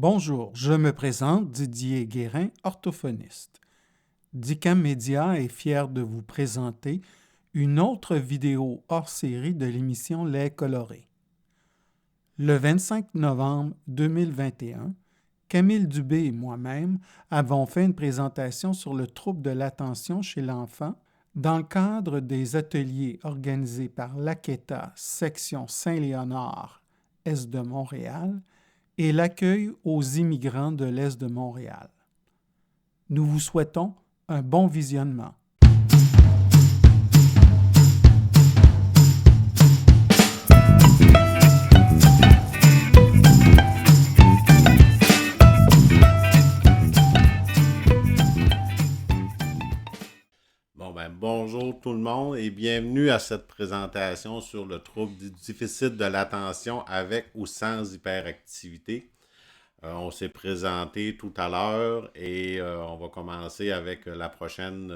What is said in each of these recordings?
Bonjour, je me présente Didier Guérin, orthophoniste. DICAM Média est fier de vous présenter une autre vidéo hors série de l'émission Les Colorés. Le 25 novembre 2021, Camille Dubé et moi-même avons fait une présentation sur le trouble de l'attention chez l'enfant dans le cadre des ateliers organisés par l'AQUETA section Saint-Léonard, Est de Montréal, et l'accueil aux immigrants de l'Est de Montréal. Nous vous souhaitons un bon visionnement. Bonjour tout le monde et bienvenue à cette présentation sur le trouble du déficit de l'attention avec ou sans hyperactivité. On s'est présenté tout à l'heure et on va commencer avec la prochaine.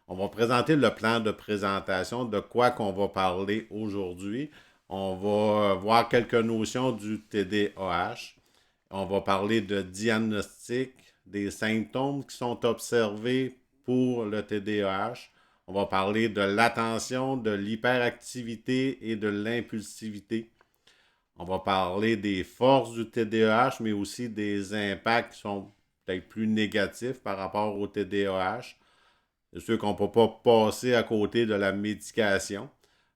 On va présenter le plan de présentation de quoi qu'on va parler aujourd'hui. On va voir quelques notions du TDAH. On va parler de diagnostic, des symptômes qui sont observés pour le TDAH. On va parler de l'attention, de l'hyperactivité et de l'impulsivité. On va parler des forces du TDAH, mais aussi des impacts qui sont peut-être plus négatifs par rapport au TDAH. C'est sûr qu'on ne peut pas passer à côté de la médication.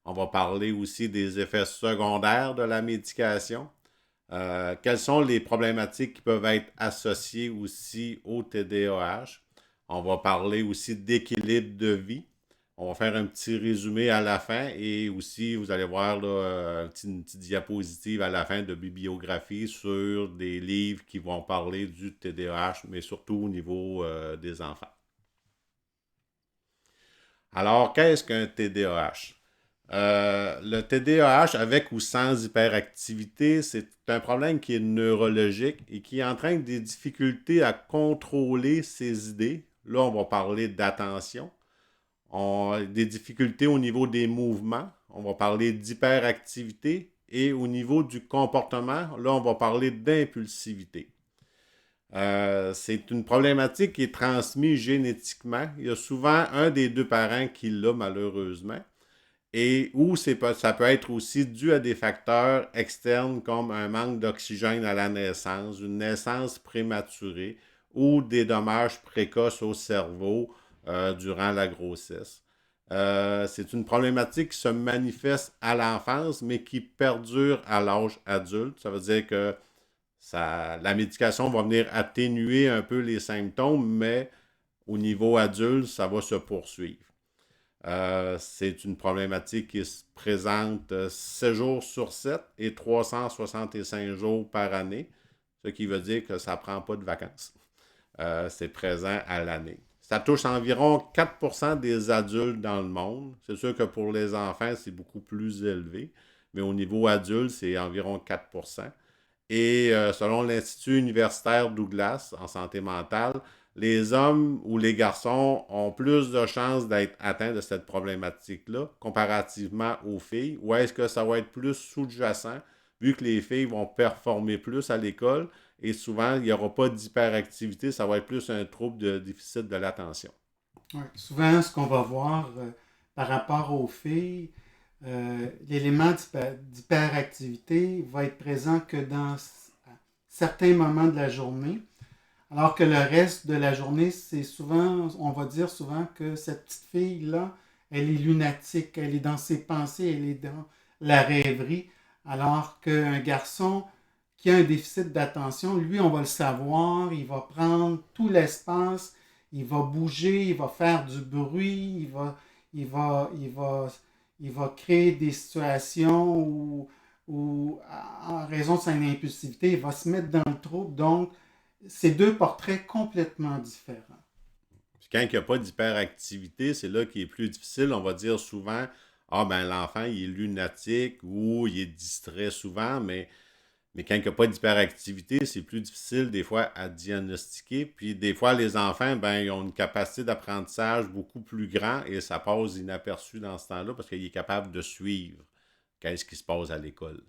On va parler aussi des effets secondaires de la médication. Quelles sont les problématiques qui peuvent être associées aussi au TDAH? On va parler aussi d'équilibre de vie. On va faire un petit résumé à la fin et aussi, vous allez voir là, une petite diapositive à la fin de bibliographie sur des livres qui vont parler du TDAH, mais surtout au niveau des enfants. Alors, qu'est-ce qu'un TDAH? Le TDAH avec ou sans hyperactivité, c'est un problème qui est neurologique et qui entraîne des difficultés à contrôler ses idées. Là, on va parler d'attention. Des difficultés au niveau des mouvements. On va parler d'hyperactivité. Et au niveau du comportement, là, on va parler d'impulsivité. C'est une problématique qui est transmise génétiquement. Il y a souvent un des deux parents qui l'a malheureusement. Et où ça peut être aussi dû à des facteurs externes comme un manque d'oxygène à la naissance, une naissance prématurée ou des dommages précoces au cerveau durant la grossesse. C'est une problématique qui se manifeste à l'enfance, mais qui perdure à l'âge adulte. Ça veut dire que la médication va venir atténuer un peu les symptômes, mais au niveau adulte, ça va se poursuivre. C'est une problématique qui se présente 7 jours sur 7 et 365 jours par année, ce qui veut dire que ça ne prend pas de vacances. C'est présent à l'année. Ça touche environ 4% des adultes dans le monde. C'est sûr que pour les enfants, c'est beaucoup plus élevé, mais au niveau adulte, c'est environ 4%. Et selon l'Institut universitaire Douglas en santé mentale, les hommes ou les garçons ont plus de chances d'être atteints de cette problématique-là comparativement aux filles, ou est-ce que ça va être plus sous-jacent, vu que les filles vont performer plus à l'école et souvent, il n'y aura pas d'hyperactivité, ça va être plus un trouble de déficit de l'attention. Ouais, souvent, ce qu'on va voir par rapport aux filles, l'élément d'hyperactivité va être présent que dans certains moments de la journée, alors que le reste de la journée, c'est souvent, on va dire souvent que cette petite fille-là, elle est lunatique, elle est dans ses pensées, elle est dans la rêverie, alors qu'un garçon qui a un déficit d'attention, lui, on va le savoir, il va prendre tout l'espace, il va bouger, il va faire du bruit, il va créer des situations où, en raison de son impulsivité, il va se mettre dans le trouble. Donc, c'est deux portraits complètement différents. Puis quand il n'y a pas d'hyperactivité, c'est là qui est plus difficile. On va dire souvent, ah ben l'enfant, il est lunatique ou il est distrait souvent, mais quand il n'y a pas d'hyperactivité, c'est plus difficile des fois à diagnostiquer. Puis des fois, les enfants, ben, ils ont une capacité d'apprentissage beaucoup plus grande et ça passe inaperçu dans ce temps-là parce qu'il est capable de suivre qu'est-ce qui se passe à l'école.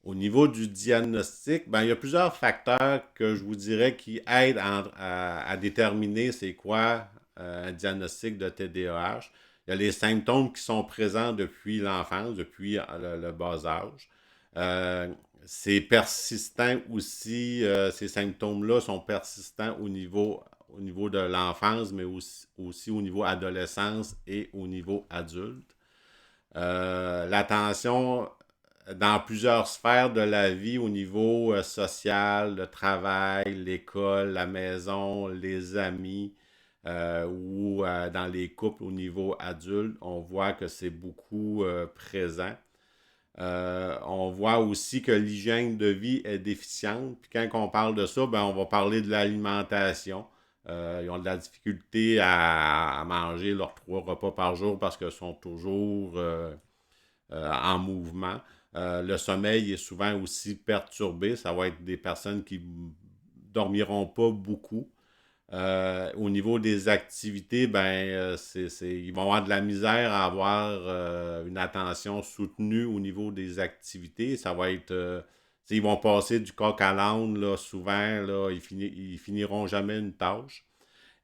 Au niveau du diagnostic, ben, il y a plusieurs facteurs que je vous dirais qui aident à déterminer c'est quoi un diagnostic de TDAH. Il y a les symptômes qui sont présents depuis l'enfance, depuis le bas âge. Euh, c'est persistant aussi, ces symptômes-là sont persistants au niveau de l'enfance, mais aussi au niveau adolescence et au niveau adulte. L'attention dans plusieurs sphères de la vie au niveau social, le travail, l'école, la maison, les amis ou dans les couples au niveau adulte, on voit que c'est beaucoup présent. On voit aussi que l'hygiène de vie est déficiente. Puis quand on parle de ça, ben, on va parler de l'alimentation. Ils ont de la difficulté à manger leurs 3 repas par jour parce qu'ils sont toujours en mouvement. Le sommeil est souvent aussi perturbé. Ça va être des personnes qui dormiront pas beaucoup. Au niveau des activités, ben, ils vont avoir de la misère à avoir une attention soutenue au niveau des activités. Ça va être, ils vont passer du coq à l'âne, là, souvent, là, ils finiront jamais une tâche.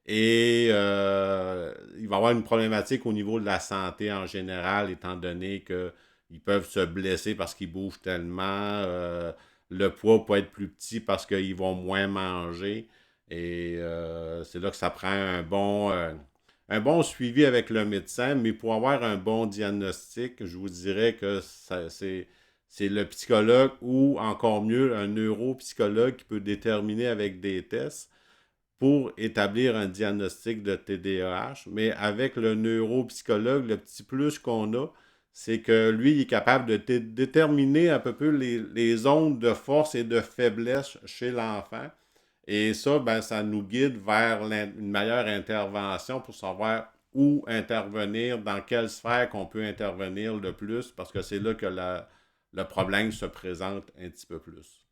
Et il va y avoir une problématique au niveau de la santé en général, étant donné qu'ils peuvent se blesser parce qu'ils bougent tellement. Le poids peut être plus petit parce qu'ils vont moins manger. Et c'est là que ça prend un bon suivi avec le médecin. Mais pour avoir un bon diagnostic, je vous dirais que c'est le psychologue ou encore mieux un neuropsychologue qui peut déterminer avec des tests pour établir un diagnostic de TDAH, mais avec le neuropsychologue, le petit plus qu'on a, c'est que lui, il est capable de déterminer un peu les zones de force et de faiblesse chez l'enfant. Et ça, ben, ça nous guide vers une meilleure intervention pour savoir où intervenir, dans quelle sphère qu'on peut intervenir le plus, parce que c'est là que le problème se présente un petit peu plus.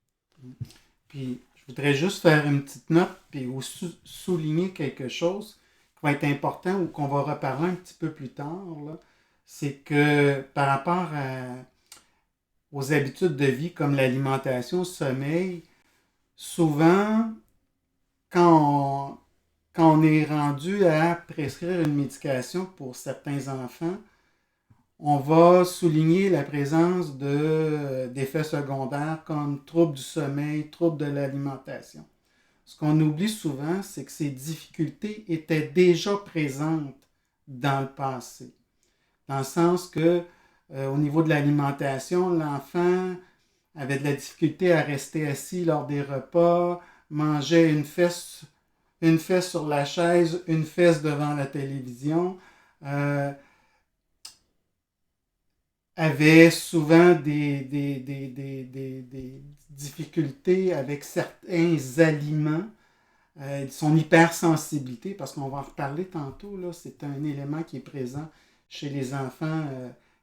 Puis, je voudrais juste faire une petite note puis aussi souligner quelque chose qui va être important ou qu'on va reparler un petit peu plus tard, là. C'est que par rapport aux habitudes de vie comme l'alimentation, le sommeil, souvent, quand quand on est rendu à prescrire une médication pour certains enfants, on va souligner la présence d'effets secondaires comme troubles du sommeil, troubles de l'alimentation. Ce qu'on oublie souvent, c'est que ces difficultés étaient déjà présentes dans le passé. Dans le sens que, au niveau de l'alimentation, l'enfant avait de la difficulté à rester assis lors des repas, mangeait une fesse sur la chaise, une fesse devant la télévision, euh, avait souvent des difficultés avec certains aliments, son hypersensibilité, parce qu'on va en reparler tantôt, là, c'est un élément qui est présent chez les enfants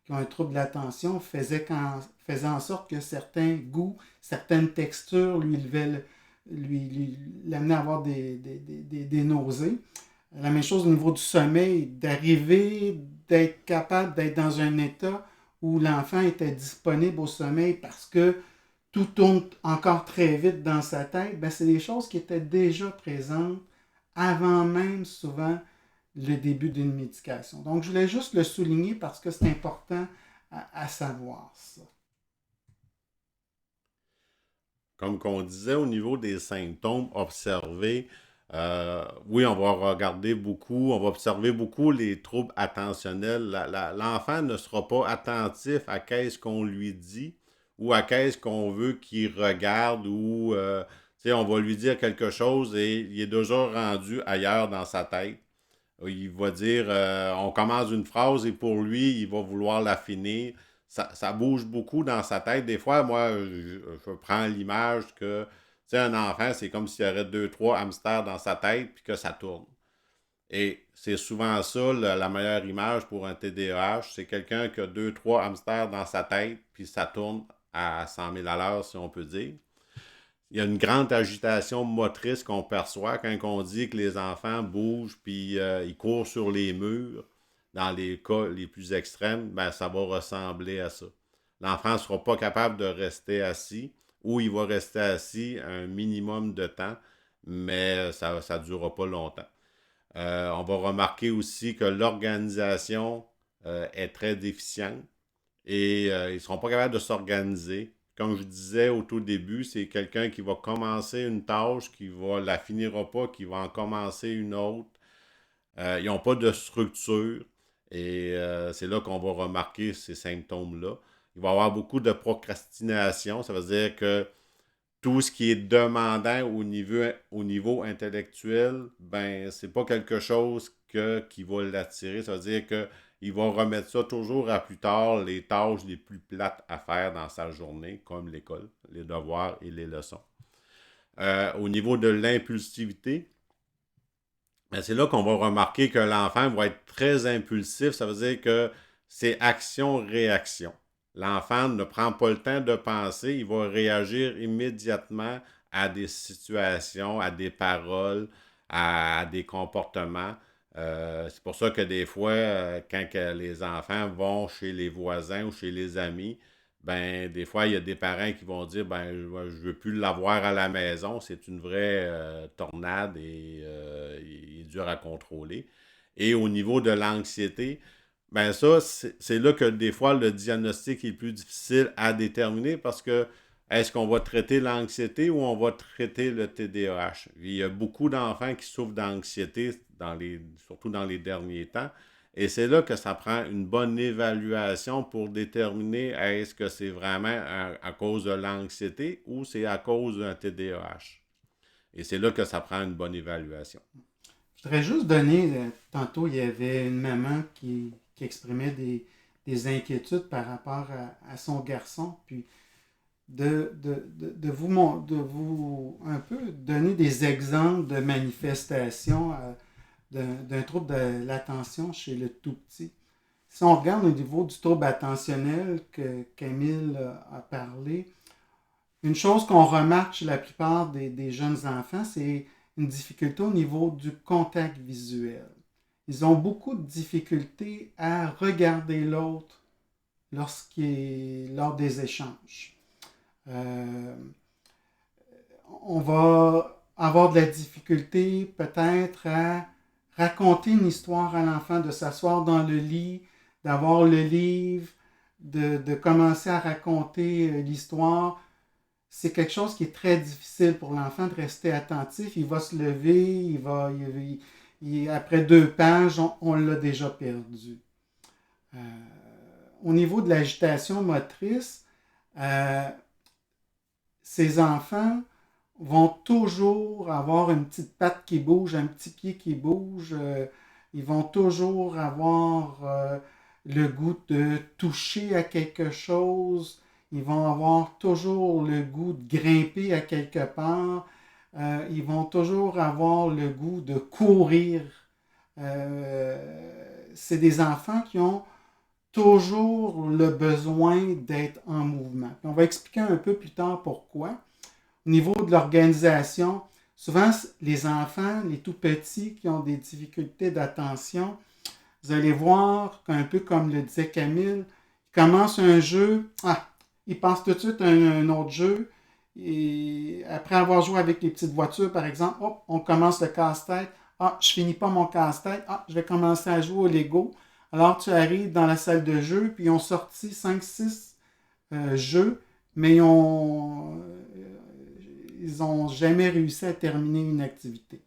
qui ont un trouble de l'attention, faisait en sorte que certains goûts, certaines textures l'amenaient à avoir des nausées. La même chose au niveau du sommeil, d'arriver, d'être capable d'être dans un état où l'enfant était disponible au sommeil parce que tout tourne encore très vite dans sa tête, ben c'est des choses qui étaient déjà présentes avant même souvent le début d'une médication. Donc, je voulais juste le souligner parce que c'est important à savoir ça. Comme qu'on disait au niveau des symptômes observés, oui, on va regarder beaucoup, on va observer beaucoup les troubles attentionnels. L'enfant ne sera pas attentif à qu'est-ce qu'on lui dit ou à qu'est-ce qu'on veut qu'il regarde ou tu sais, on va lui dire quelque chose et il est déjà rendu ailleurs dans sa tête. Il va dire, on commence une phrase et pour lui, il va vouloir la finir. Ça bouge beaucoup dans sa tête. Des fois, moi, je prends l'image que, tu sais, un enfant, c'est comme s'il y aurait deux, trois hamsters dans sa tête puis que ça tourne. Et c'est souvent ça, la meilleure image pour un TDAH. C'est quelqu'un qui a deux, trois hamsters dans sa tête puis ça tourne à 100 000 à l'heure, si on peut dire. Il y a une grande agitation motrice qu'on perçoit quand on dit que les enfants bougent puis ils courent sur les murs. Dans les cas les plus extrêmes, ben, ça va ressembler à ça. l'enfant ne sera pas capable de rester assis ou il va rester assis un minimum de temps, mais ça ne durera pas longtemps. On va remarquer aussi que l'organisation est très déficiente et ils ne seront pas capables de s'organiser. Comme je disais au tout début, c'est quelqu'un qui va commencer une tâche, qui va la finira pas, qui va en commencer une autre. Ils n'ont pas de structure et c'est là qu'on va remarquer ces symptômes-là. Il va y avoir beaucoup de procrastination, ça veut dire que tout ce qui est demandant au niveau intellectuel, ben, c'est pas quelque chose qui va l'attirer. Ça veut dire qu'il va remettre ça toujours à plus tard, les tâches les plus plates à faire dans sa journée, comme l'école, les devoirs et les leçons. Au niveau de l'impulsivité, ben, c'est là qu'on va remarquer que l'enfant va être très impulsif. Ça veut dire que c'est action-réaction. L'enfant ne prend pas le temps de penser, il va réagir immédiatement à des situations, à des paroles, à des comportements. C'est pour ça que des fois, quand les enfants vont chez les voisins ou chez les amis, ben des fois, il y a des parents qui vont dire ben je ne veux plus l'avoir à la maison. C'est une vraie tornade et il est dur à contrôler. Et au niveau de l'anxiété, ben ça, c'est là que des fois le diagnostic est plus difficile à déterminer parce que est-ce qu'on va traiter l'anxiété ou on va traiter le TDAH? Il y a beaucoup d'enfants qui souffrent d'anxiété, surtout dans les derniers temps. Et c'est là que ça prend une bonne évaluation pour déterminer est-ce que c'est vraiment à cause de l'anxiété ou c'est à cause d'un TDAH. Et c'est là que ça prend une bonne évaluation. Je voudrais juste donner, tantôt, il y avait une maman qui exprimait des inquiétudes par rapport à son garçon, puis de vous un peu donner des exemples de manifestations d'un trouble de l'attention chez le tout petit. Si on regarde au niveau du trouble attentionnel que Camille a parlé, une chose qu'on remarque chez la plupart des jeunes enfants, c'est une difficulté au niveau du contact visuel. Ils ont beaucoup de difficultés à regarder l'autre lors des échanges. Euh, on va avoir de la difficulté peut-être à raconter une histoire à l'enfant, de s'asseoir dans le lit, d'avoir le livre, de commencer à raconter l'histoire. C'est quelque chose qui est très difficile pour l'enfant de rester attentif. Il va se lever, après 2 pages, on l'a déjà perdu. Euh, Au niveau de l'agitation motrice, euh, ces enfants vont toujours avoir une petite patte qui bouge, un petit pied qui bouge. Ils vont toujours avoir le goût de toucher à quelque chose. Ils vont avoir toujours le goût de grimper à quelque part. Ils vont toujours avoir le goût de courir. C'est des enfants qui ont toujours le besoin d'être en mouvement. Puis on va expliquer un peu plus tard pourquoi. Au niveau de l'organisation, souvent les enfants, les tout petits qui ont des difficultés d'attention, vous allez voir qu'un peu comme le disait Camille, ils commencent un jeu, ils passent tout de suite à un autre jeu, et après avoir joué avec les petites voitures, par exemple, hop, on commence le casse-tête, je finis pas mon casse-tête, je vais commencer à jouer au Lego. Alors tu arrives dans la salle de jeu, puis ils ont sorti 5-6 jeux, mais ils n'ont jamais réussi à terminer une activité.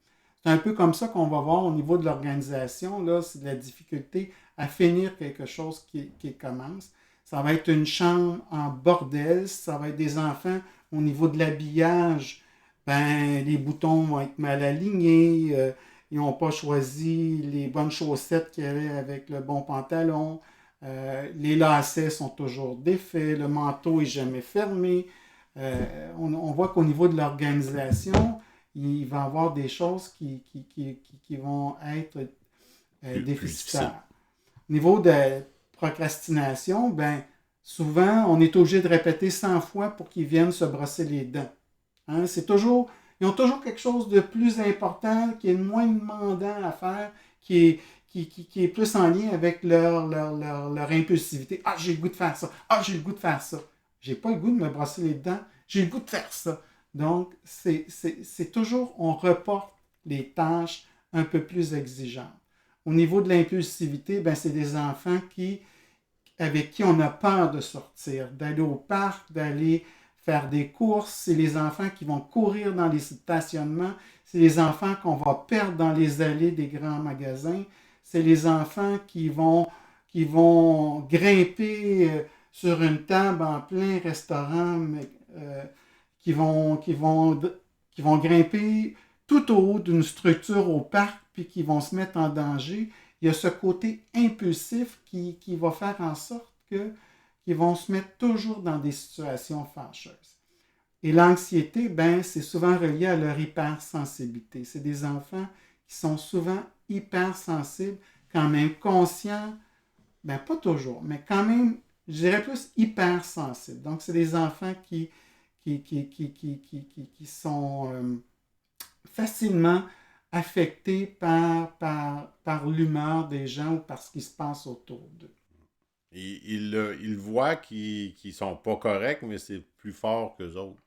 C'est un peu comme ça qu'on va voir au niveau de l'organisation. Là, c'est de la difficulté à finir quelque chose qui commence. Ça va être une chambre en bordel. Ça va être des enfants au niveau de l'habillage. Ben, les boutons vont être mal alignés. Ils n'ont pas choisi les bonnes chaussettes qu'il y avait avec le bon pantalon. Les lacets sont toujours défaits. Le manteau n'est jamais fermé. On voit qu'au niveau de l'organisation, il va y avoir des choses qui vont être déficitaires. Au niveau de la procrastination, ben, souvent, on est obligé de répéter 100 fois pour qu'ils viennent se brosser les dents. Hein? Ils ont toujours quelque chose de plus important, qui est moins demandant à faire, qui qui est plus en lien avec leur impulsivité. Ah, j'ai le goût de faire ça. Ah, j'ai le goût de faire ça. J'ai pas le goût de me brosser les dents. J'ai le goût de faire ça. Donc, c'est toujours, on reporte les tâches un peu plus exigeantes. Au niveau de l'impulsivité, ben, c'est des enfants avec qui on a peur de sortir, d'aller au parc, d'aller faire des courses. C'est les enfants qui vont courir dans les stationnements. C'est les enfants qu'on va perdre dans les allées des grands magasins. C'est les enfants qui vont grimper sur une table en plein restaurant, euh, qui vont grimper tout au haut d'une structure au parc, puis qui vont se mettre en danger. Il y a ce côté impulsif qui va faire en sorte qu'ils vont se mettre toujours dans des situations fâcheuses. Et l'anxiété, ben, c'est souvent relié à leur hypersensibilité. C'est des enfants qui sont souvent hypersensibles, quand même conscients, ben pas toujours, mais quand même, je dirais plus hypersensibles. Donc, c'est des enfants qui sont facilement affectés par l'humeur des gens ou par ce qui se passe autour d'eux. Ils voient qu'ils ne sont pas corrects, mais c'est plus fort qu'eux autres.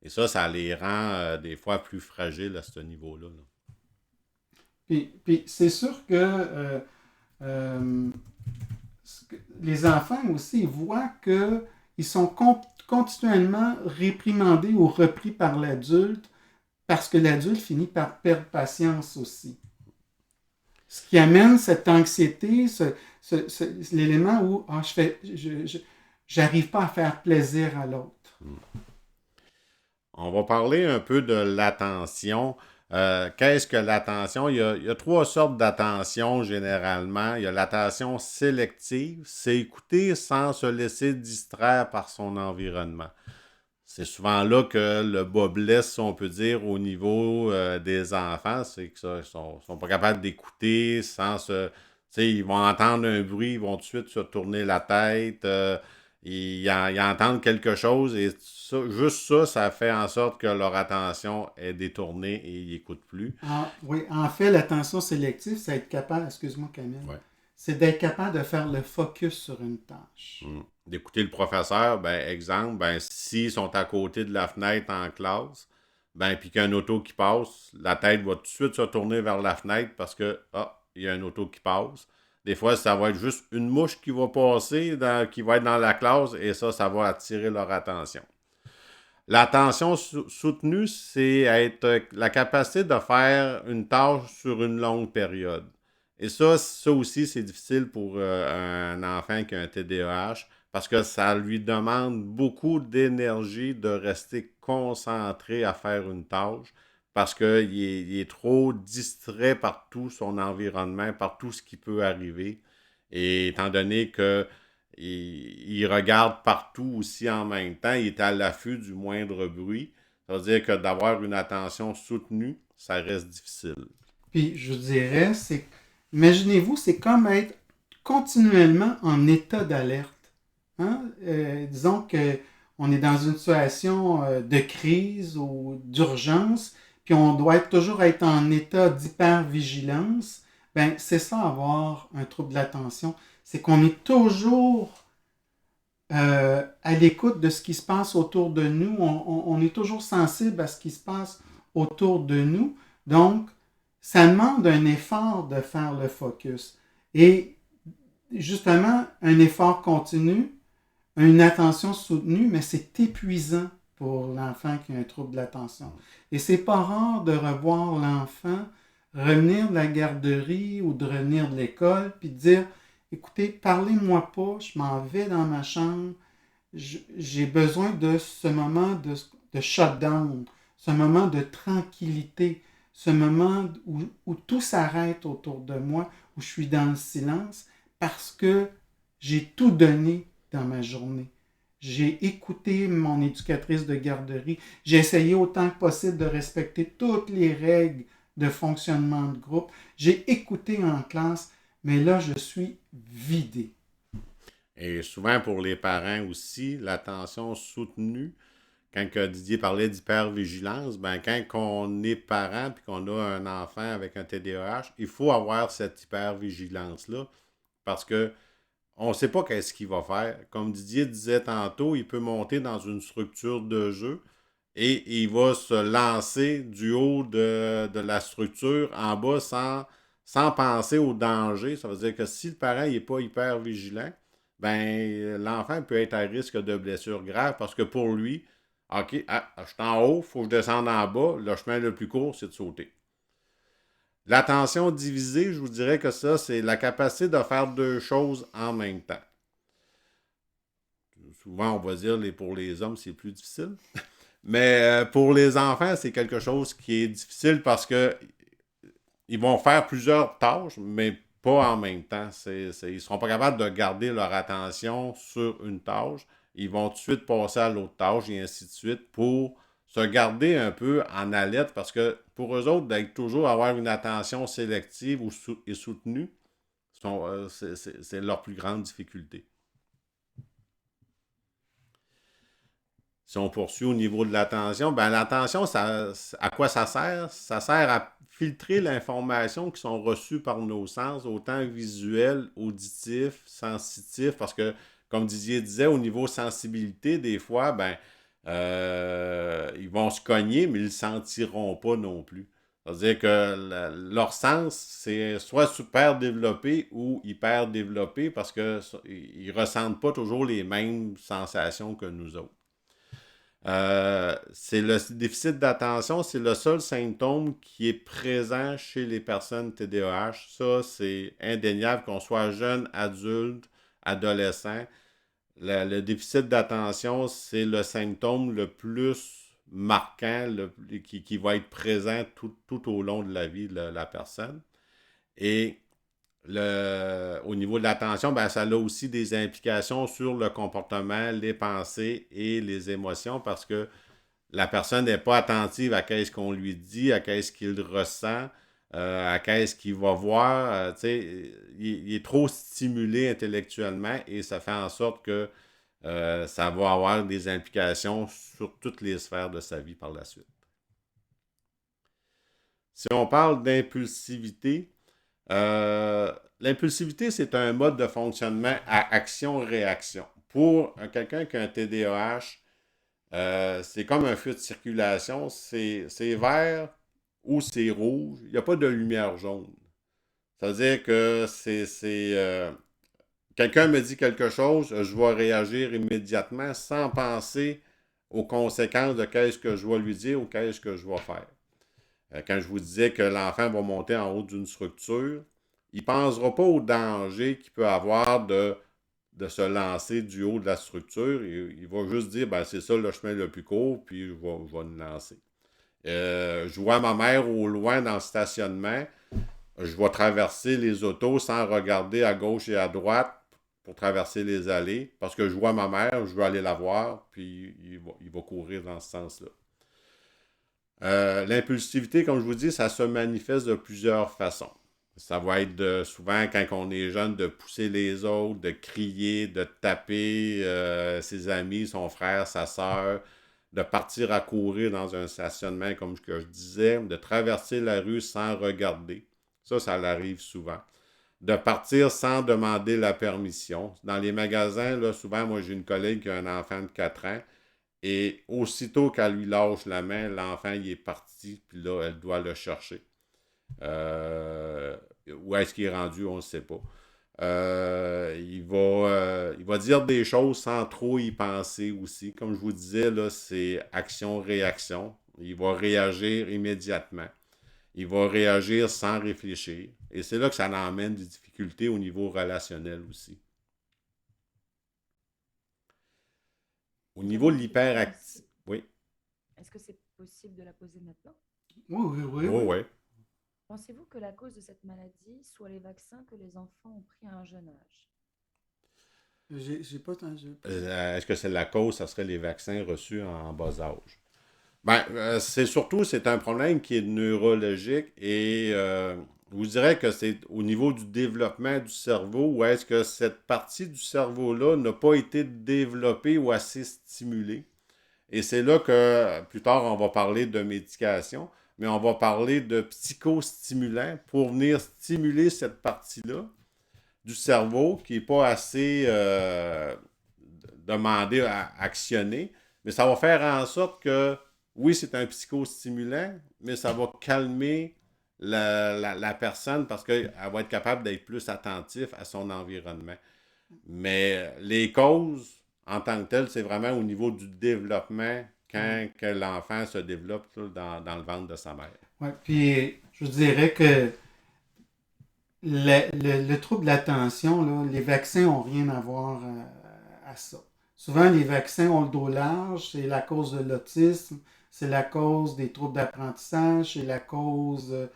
Et ça les rend des fois plus fragiles à ce niveau-là. Là. Puis c'est sûr que les enfants aussi voient qu'ils sont continuellement réprimandés ou repris par l'adulte parce que l'adulte finit par perdre patience aussi. Ce qui amène cette anxiété, l'élément où j'arrive pas à faire plaisir à l'autre. On va parler un peu de l'attention. Qu'est-ce que l'attention? Il y a trois sortes d'attention généralement. Il y a l'attention sélective, c'est écouter sans se laisser distraire par son environnement. C'est souvent là que le bas blesse, si on peut dire, au niveau des enfants. C'est qu'ils sont pas capables d'écouter sans se... Tu sais, ils vont entendre un bruit, ils vont tout de suite se tourner la tête, ils entendent quelque chose et juste ça fait en sorte que leur attention est détournée et ils n'écoutent plus. Oui, en fait, l'attention sélective, c'est être capable, excuse-moi Camille, Ouais. c'est d'être capable de faire le focus sur une tâche. D'écouter le professeur, ben exemple, ben s'ils sont à côté de la fenêtre en classe, ben puis qu'il y a un auto qui passe, la tête va tout de suite se tourner vers la fenêtre parce que il y a un auto qui passe. Des fois, ça va être juste une mouche qui va passer, qui va être dans la classe, et ça va attirer leur attention. L'attention soutenue, c'est être la capacité de faire une tâche sur une longue période. Et ça aussi, c'est difficile pour un enfant qui a un TDAH parce que ça lui demande beaucoup d'énergie de rester concentré à faire une tâche parce qu'il est trop distrait par tout son environnement, par tout ce qui peut arriver. Et étant donné que il regarde partout aussi en même temps, il est à l'affût du moindre bruit. Ça veut dire que d'avoir une attention soutenue, ça reste difficile. Puis je dirais, imaginez-vous, c'est comme être continuellement en état d'alerte. Hein? Disons qu'on est dans une situation de crise ou d'urgence, puis on doit toujours être en état d'hypervigilance. Ben, c'est ça avoir un trouble de l'attention. C'est qu'on est toujours à l'écoute de ce qui se passe autour de nous. On est toujours sensible à ce qui se passe autour de nous. Donc, ça demande un effort de faire le focus. Et justement, un effort continu, une attention soutenue, mais c'est épuisant pour l'enfant qui a un trouble de l'attention. Et c'est pas rare de revoir l'enfant revenir de la garderie ou de revenir de l'école, puis de dire, écoutez, parlez-moi pas, je m'en vais dans ma chambre, j'ai besoin de ce moment de shutdown, ce moment de tranquillité, ce moment où tout s'arrête autour de moi, où je suis dans le silence, parce que j'ai tout donné dans ma journée. J'ai écouté mon éducatrice de garderie. J'ai essayé autant que possible de respecter toutes les règles de fonctionnement de groupe. J'ai écouté en classe, mais là, je suis vidé. Et souvent pour les parents aussi, l'attention soutenue, quand que Didier parlait d'hypervigilance, ben quand on est parent et qu'on a un enfant avec un TDAH, il faut avoir cette hypervigilance-là parce que on ne sait pas qu'est-ce qu'il va faire. Comme Didier disait tantôt, il peut monter dans une structure de jeu et il va se lancer du haut de la structure en bas sans penser au danger. Ça veut dire que si le parent n'est pas hyper vigilant, ben l'enfant peut être à risque de blessure grave parce que pour lui, OK, je suis en haut, il faut que je descende en bas, le chemin le plus court, c'est de sauter. L'attention divisée, je vous dirais que ça, c'est la capacité de faire deux choses en même temps. Souvent, on va dire pour les hommes, c'est plus difficile. Mais pour les enfants, c'est quelque chose qui est difficile parce que ils vont faire plusieurs tâches, mais pas en même temps. Ils ne seront pas capables de garder leur attention sur une tâche. Ils vont tout de suite passer à l'autre tâche et ainsi de suite pour se garder un peu en alerte parce que pour eux autres, d'être toujours avoir une attention sélective et soutenue, c'est leur plus grande difficulté. Si on poursuit au niveau de l'attention, ben l'attention, à quoi ça sert? Ça sert à filtrer l'information qui sont reçues par nos sens, autant visuel, auditif, sensitif, parce que, comme Didier disait, au niveau sensibilité, des fois, ils vont se cogner, mais ils ne le sentiront pas non plus. C'est-à-dire que leur sens, c'est soit super développé ou hyper développé parce qu'ils ne ressentent pas toujours les mêmes sensations que nous autres. C'est le déficit d'attention, c'est le seul symptôme qui est présent chez les personnes TDAH. Ça, c'est indéniable qu'on soit jeune, adulte, adolescent. Le déficit d'attention, c'est le symptôme le plus marquant qui va être présent tout au long de la vie de la personne. Et au niveau de l'attention, ben, ça a aussi des implications sur le comportement, les pensées et les émotions parce que la personne n'est pas attentive à ce qu'on lui dit, à ce qu'il ressent, à ce qu'il va voir. Il est trop stimulé intellectuellement et ça fait en sorte que ça va avoir des implications sur toutes les sphères de sa vie par la suite. Si on parle d'impulsivité, l'impulsivité, c'est un mode de fonctionnement à action-réaction. Pour quelqu'un qui a un TDAH, c'est comme un feu de circulation, c'est vert ou c'est rouge, il n'y a pas de lumière jaune. Ça veut dire que quelqu'un me dit quelque chose, je vais réagir immédiatement sans penser aux conséquences de qu'est-ce que je vais lui dire ou qu'est-ce que je vais faire. Quand je vous disais que l'enfant va monter en haut d'une structure, il ne pensera pas au danger qu'il peut avoir de se lancer du haut de la structure. Il va juste dire, ben, c'est ça le chemin le plus court, puis je vais me lancer. Je vois ma mère au loin dans le stationnement. Je vais traverser les autos sans regarder à gauche et à droite pour traverser les allées, parce que je vois ma mère, je veux aller la voir, puis il va courir dans ce sens-là. L'impulsivité, comme je vous dis, ça se manifeste de plusieurs façons. Ça va être souvent, quand on est jeune, de pousser les autres, de crier, de taper ses amis, son frère, sa soeur, de partir à courir dans un stationnement, comme je disais, de traverser la rue sans regarder. Ça arrive souvent. De partir sans demander la permission. Dans les magasins, là, souvent, moi, j'ai une collègue qui a un enfant de 4 ans, et aussitôt qu'elle lui lâche la main, l'enfant, il est parti, puis là, elle doit le chercher. Où est-ce qu'il est rendu, on ne sait pas. Il va dire des choses sans trop y penser aussi. Comme je vous disais, là, c'est action-réaction. Il va réagir immédiatement. Il va réagir sans réfléchir. Et c'est là que ça emmène des difficultés au niveau relationnel aussi. Au niveau de l'hyperactivité. Oui. Est-ce que c'est possible de la poser maintenant? Oui. Oui. Pensez-vous que la cause de cette maladie soit les vaccins que les enfants ont pris à un jeune âge? J'ai pas tant. Est-ce que c'est la cause, ça serait les vaccins reçus en bas âge? C'est un problème qui est neurologique et je vous dirais que c'est au niveau du développement du cerveau où est-ce que cette partie du cerveau-là n'a pas été développée ou assez stimulée. Et c'est là que plus tard, on va parler de médication, mais on va parler de psychostimulants pour venir stimuler cette partie-là du cerveau qui n'est pas assez demandée à actionner. Mais ça va faire en sorte que, oui, c'est un psychostimulant, mais ça va calmer la personne parce qu'elle va être capable d'être plus attentif à son environnement. Mais les causes, en tant que telles, c'est vraiment au niveau du développement quand que l'enfant se développe là, dans le ventre de sa mère. Ouais, puis je vous dirais que le trouble de l'attention, là, les vaccins n'ont rien à voir à ça. Souvent, les vaccins ont le dos large, c'est la cause de l'autisme, c'est la cause des troubles d'apprentissage, c'est la cause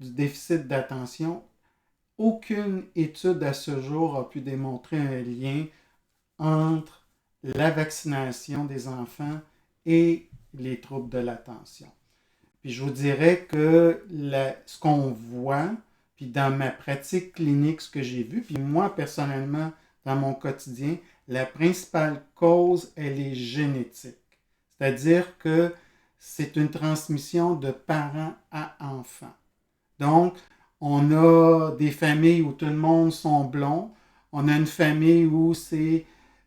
du déficit d'attention. Aucune étude à ce jour a pu démontrer un lien entre la vaccination des enfants et les troubles de l'attention. Puis je vous dirais que ce qu'on voit, puis dans ma pratique clinique, ce que j'ai vu, puis moi personnellement, dans mon quotidien, la principale cause, elle est génétique. C'est-à-dire que c'est une transmission de parents à enfants. Donc, on a des familles où tout le monde sont blonds. On a une famille où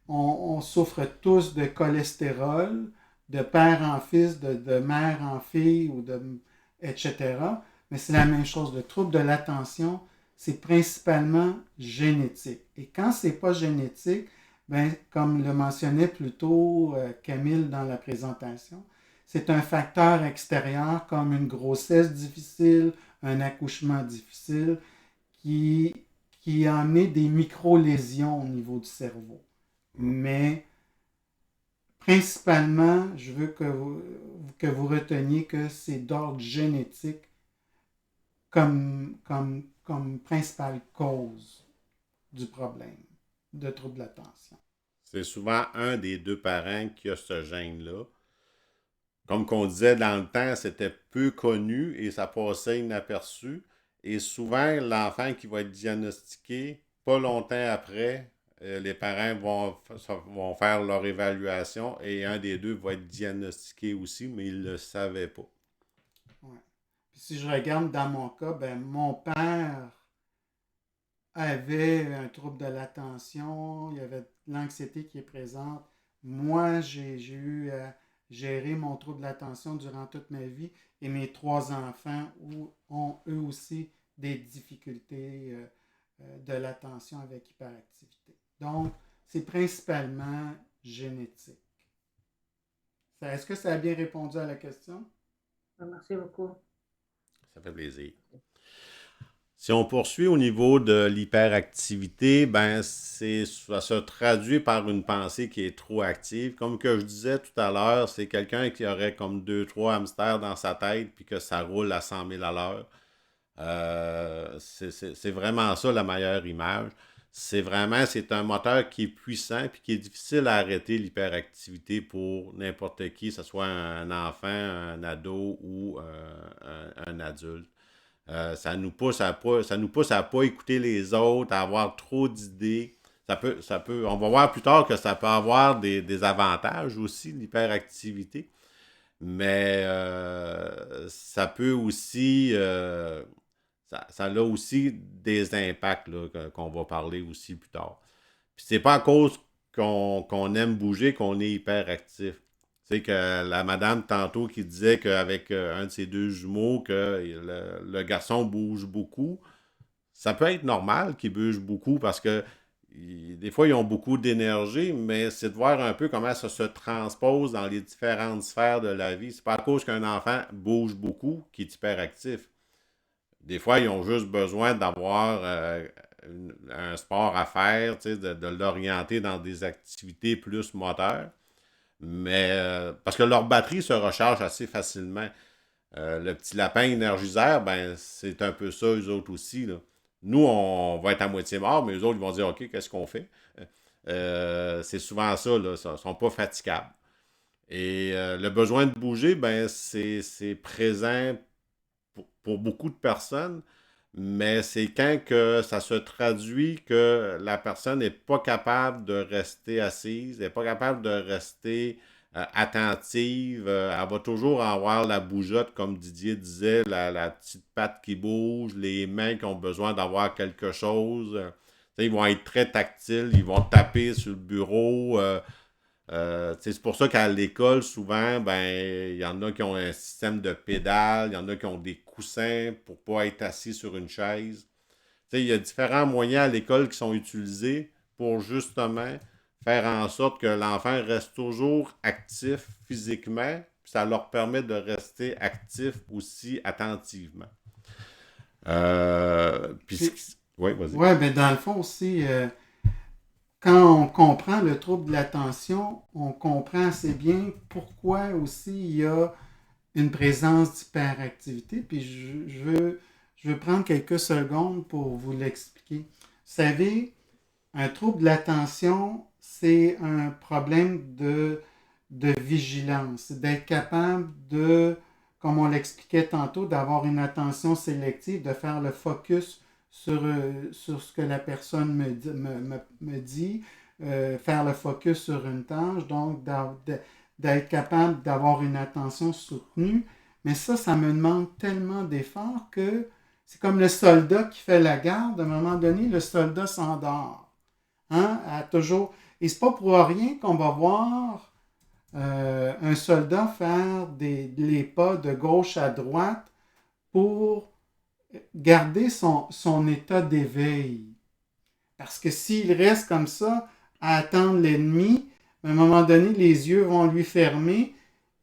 on souffre tous de cholestérol, de père en fils, de mère en fille, etc. Mais c'est la même chose. Le trouble de l'attention, c'est principalement génétique. Et quand c'est pas génétique, ben, comme le mentionnait plus tôt Camille dans la présentation, c'est un facteur extérieur comme une grossesse difficile, un accouchement difficile qui a amené des micro-lésions au niveau du cerveau. Mais principalement, je veux que vous reteniez que c'est d'ordre génétique comme principale cause du problème de trouble de l'attention. C'est souvent un des deux parents qui a ce gène-là. Comme qu'on disait dans le temps, c'était peu connu et ça passait inaperçu. Et souvent, l'enfant qui va être diagnostiqué, pas longtemps après, les parents vont faire leur évaluation et un des deux va être diagnostiqué aussi, mais ils ne le savaient pas. Ouais. Puis si je regarde dans mon cas, ben, mon père avait un trouble de l'attention, il y avait de l'anxiété qui est présente. Moi, j'ai eu à gérer mon trouble de l'attention durant toute ma vie et mes trois enfants ont eux aussi des difficultés de l'attention avec hyperactivité. Donc, c'est principalement génétique. Est-ce que ça a bien répondu à la question? Merci beaucoup. Ça fait plaisir. Si on poursuit au niveau de l'hyperactivité, ben ça se traduit par une pensée qui est trop active. Comme que je disais tout à l'heure, c'est quelqu'un qui aurait comme deux, trois hamsters dans sa tête puis que ça roule à 100 000 à l'heure. C'est vraiment ça la meilleure image. C'est un moteur qui est puissant puis qui est difficile à arrêter l'hyperactivité pour n'importe qui, que ce soit un enfant, un ado ou un adulte. Ça nous pousse à pas écouter les autres, à avoir trop d'idées. On va voir plus tard que ça peut avoir des avantages aussi, l'hyperactivité. Mais ça peut aussi, ça a aussi des impacts là, qu'on va parler aussi plus tard. Puis c'est pas à cause qu'on aime bouger qu'on est hyperactif. Tu sais que la madame tantôt qui disait qu'avec un de ses deux jumeaux, que le garçon bouge beaucoup, ça peut être normal qu'il bouge beaucoup parce que des fois, ils ont beaucoup d'énergie, mais c'est de voir un peu comment ça se transpose dans les différentes sphères de la vie. C'est pas à cause qu'un enfant bouge beaucoup qu'il est hyperactif. Des fois, ils ont juste besoin d'avoir un sport à faire, de l'orienter dans des activités plus moteurs. Mais parce que leur batterie se recharge assez facilement. Le petit lapin énergiseur, ben, c'est un peu ça, eux autres aussi. Là. Nous, on va être à moitié mort, mais eux autres, ils vont dire OK, qu'est-ce qu'on fait? C'est souvent ça, là. Ils ne sont pas fatigables. Et le besoin de bouger, ben, c'est présent pour beaucoup de personnes, mais c'est quand que ça se traduit que la personne n'est pas capable de rester assise, n'est pas capable de rester attentive. Elle va toujours avoir la bougeotte, comme Didier disait, la petite patte qui bouge, les mains qui ont besoin d'avoir quelque chose. Ils vont être très tactiles, ils vont taper sur le bureau. C'est pour ça qu'à l'école, souvent, ben, il y en a qui ont un système de pédales, il y en a qui ont des coussins pour ne pas être assis sur une chaise. Il y a différents moyens à l'école qui sont utilisés pour justement faire en sorte que l'enfant reste toujours actif physiquement, puis ça leur permet de rester actif aussi attentivement. Puis, Oui, vas-y. ouais, ben dans le fond aussi, quand on comprend le trouble de l'attention, on comprend assez bien pourquoi aussi il y a une présence d'hyperactivité. Puis je veux prendre quelques secondes pour vous l'expliquer. Vous savez, un trouble de l'attention, c'est un problème de vigilance, d'être capable de, comme on l'expliquait tantôt, d'avoir une attention sélective, de faire le focus sur ce que la personne me dit, faire le focus sur une tâche, donc d'être capable d'avoir une attention soutenue. Mais ça me demande tellement d'efforts que c'est comme le soldat qui fait la garde. À un moment donné, le soldat s'endort. Hein? Toujours. Et c'est pas pour rien qu'on va voir un soldat faire les pas de gauche à droite pour garder son état d'éveil. Parce que s'il reste comme ça à attendre l'ennemi, à un moment donné, les yeux vont lui fermer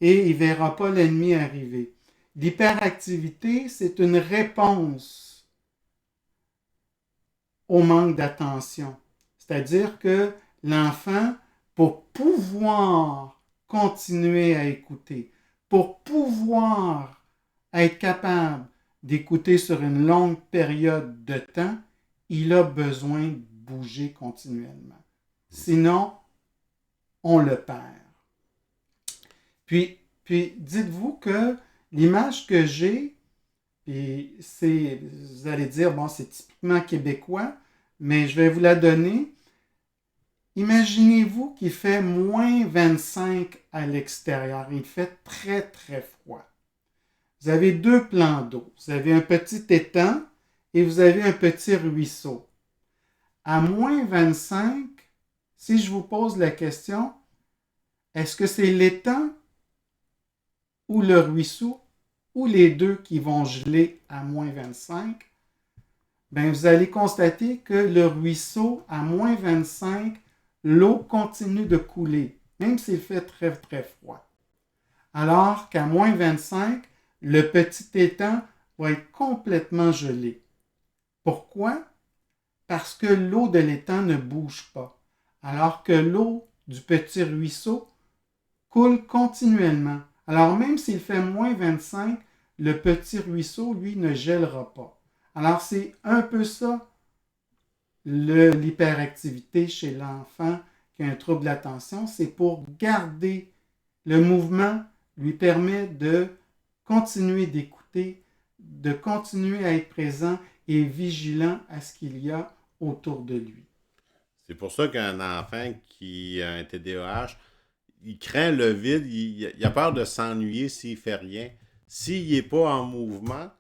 et il ne verra pas l'ennemi arriver. L'hyperactivité, c'est une réponse au manque d'attention. C'est-à-dire que l'enfant, pour pouvoir continuer à écouter, pour pouvoir être capable d'écouter sur une longue période de temps, il a besoin de bouger continuellement. Sinon, on le perd. Puis dites-vous que l'image que j'ai, puis vous allez dire, bon, c'est typiquement québécois, mais je vais vous la donner. Imaginez-vous qu'il fait moins 25 à l'extérieur. Il fait très, très froid. Vous avez deux plans d'eau. Vous avez un petit étang et vous avez un petit ruisseau. À moins 25, si je vous pose la question, est-ce que c'est l'étang ou le ruisseau ou les deux qui vont geler à moins 25? Ben, vous allez constater que le ruisseau, à moins 25, l'eau continue de couler, même s'il fait très, très froid. Alors qu'à moins 25, le petit étang va être complètement gelé. Pourquoi? Parce que l'eau de l'étang ne bouge pas, alors que l'eau du petit ruisseau coule continuellement. Alors même s'il fait moins 25, le petit ruisseau, lui, ne gèlera pas. Alors c'est un peu ça, l'hyperactivité chez l'enfant qui a un trouble d'attention, c'est pour garder le mouvement, lui permet de continuer d'écouter, de continuer à être présent et vigilant à ce qu'il y a autour de lui. C'est pour ça qu'un enfant qui a un TDAH, il craint le vide, il a peur de s'ennuyer s'il fait rien. S'il n'est pas en mouvement,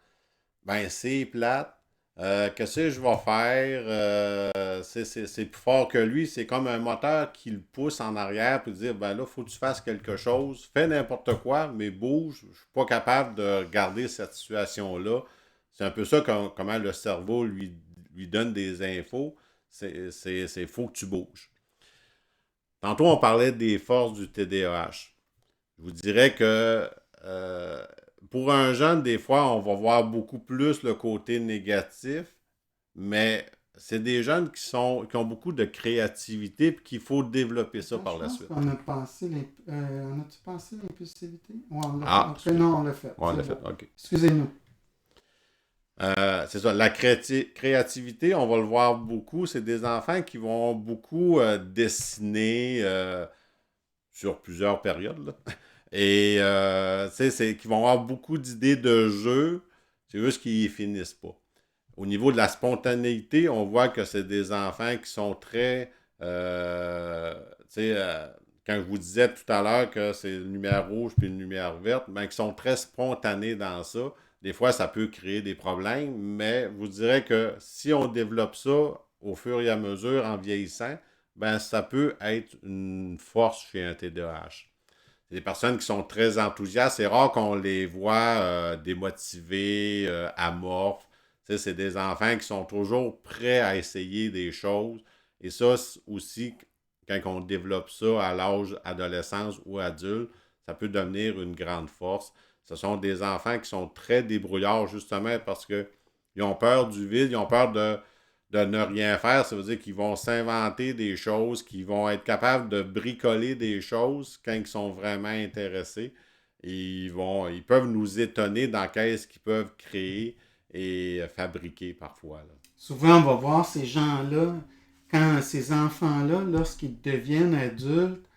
ben c'est plate. Qu'est-ce que je vais faire? C'est plus fort que lui. C'est comme un moteur qui le pousse en arrière pour dire, ben là, il faut que tu fasses quelque chose. Fais n'importe quoi, mais bouge. Je ne suis pas capable de garder cette situation-là. C'est un peu ça comment le cerveau lui donne des infos. C'est faut que tu bouges. Tantôt, on parlait des forces du TDAH. Je vous dirais que pour un jeune, des fois, on va voir beaucoup plus le côté négatif, mais c'est des jeunes qui ont beaucoup de créativité et qu'il faut développer ça par la suite. On a passé on a-tu passé l'impulsivité? Ouais, on l'a fait. Non, on l'a fait. On l'a fait, OK. Excusez-nous. C'est ça, la créativité, on va le voir beaucoup. C'est des enfants qui vont beaucoup dessiner sur plusieurs périodes, là. Et qui vont avoir beaucoup d'idées de jeux, c'est juste qu'ils finissent pas. Au niveau de la spontanéité, on voit que c'est des enfants qui sont très quand je vous disais tout à l'heure que c'est une lumière rouge puis une lumière verte, ben, qui sont très spontanés dans ça. Des fois, ça peut créer des problèmes, mais je vous dirais que si on développe ça au fur et à mesure en vieillissant, ben, ça peut être une force chez un TDAH. C'est des personnes qui sont très enthousiastes. C'est rare qu'on les voit démotivés, amorphes. Tu sais, c'est des enfants qui sont toujours prêts à essayer des choses. Et ça aussi, quand on développe ça à l'âge adolescence ou adulte, ça peut devenir une grande force. Ce sont des enfants qui sont très débrouillards justement parce qu'ils ont peur du vide, ils ont peur de ne rien faire. Ça veut dire qu'ils vont s'inventer des choses, qu'ils vont être capables de bricoler des choses quand ils sont vraiment intéressés. Et ils peuvent nous étonner dans qu'est-ce qu'ils peuvent créer et fabriquer parfois, là. Souvent, on va voir ces gens-là, quand ces enfants-là, lorsqu'ils deviennent adultes,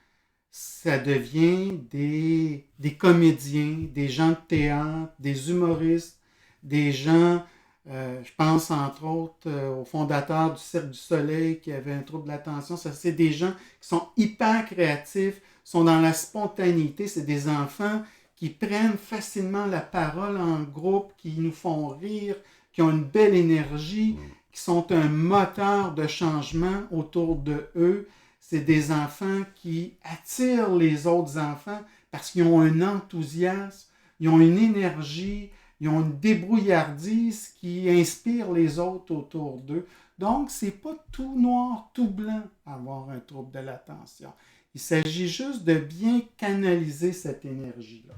ça devient des comédiens, des gens de théâtre, des humoristes, des gens, je pense entre autres au fondateur du Cirque du Soleil qui avait un trouble de l'attention. Ça, c'est des gens qui sont hyper créatifs, sont dans la spontanéité. C'est des enfants qui prennent facilement la parole en groupe, qui nous font rire, qui ont une belle énergie, qui sont un moteur de changement autour de eux. C'est des enfants qui attirent les autres enfants parce qu'ils ont un enthousiasme, ils ont une énergie, ils ont une débrouillardise qui inspire les autres autour d'eux. Donc, c'est pas tout noir, tout blanc avoir un trouble de l'attention. Il s'agit juste de bien canaliser cette énergie-là.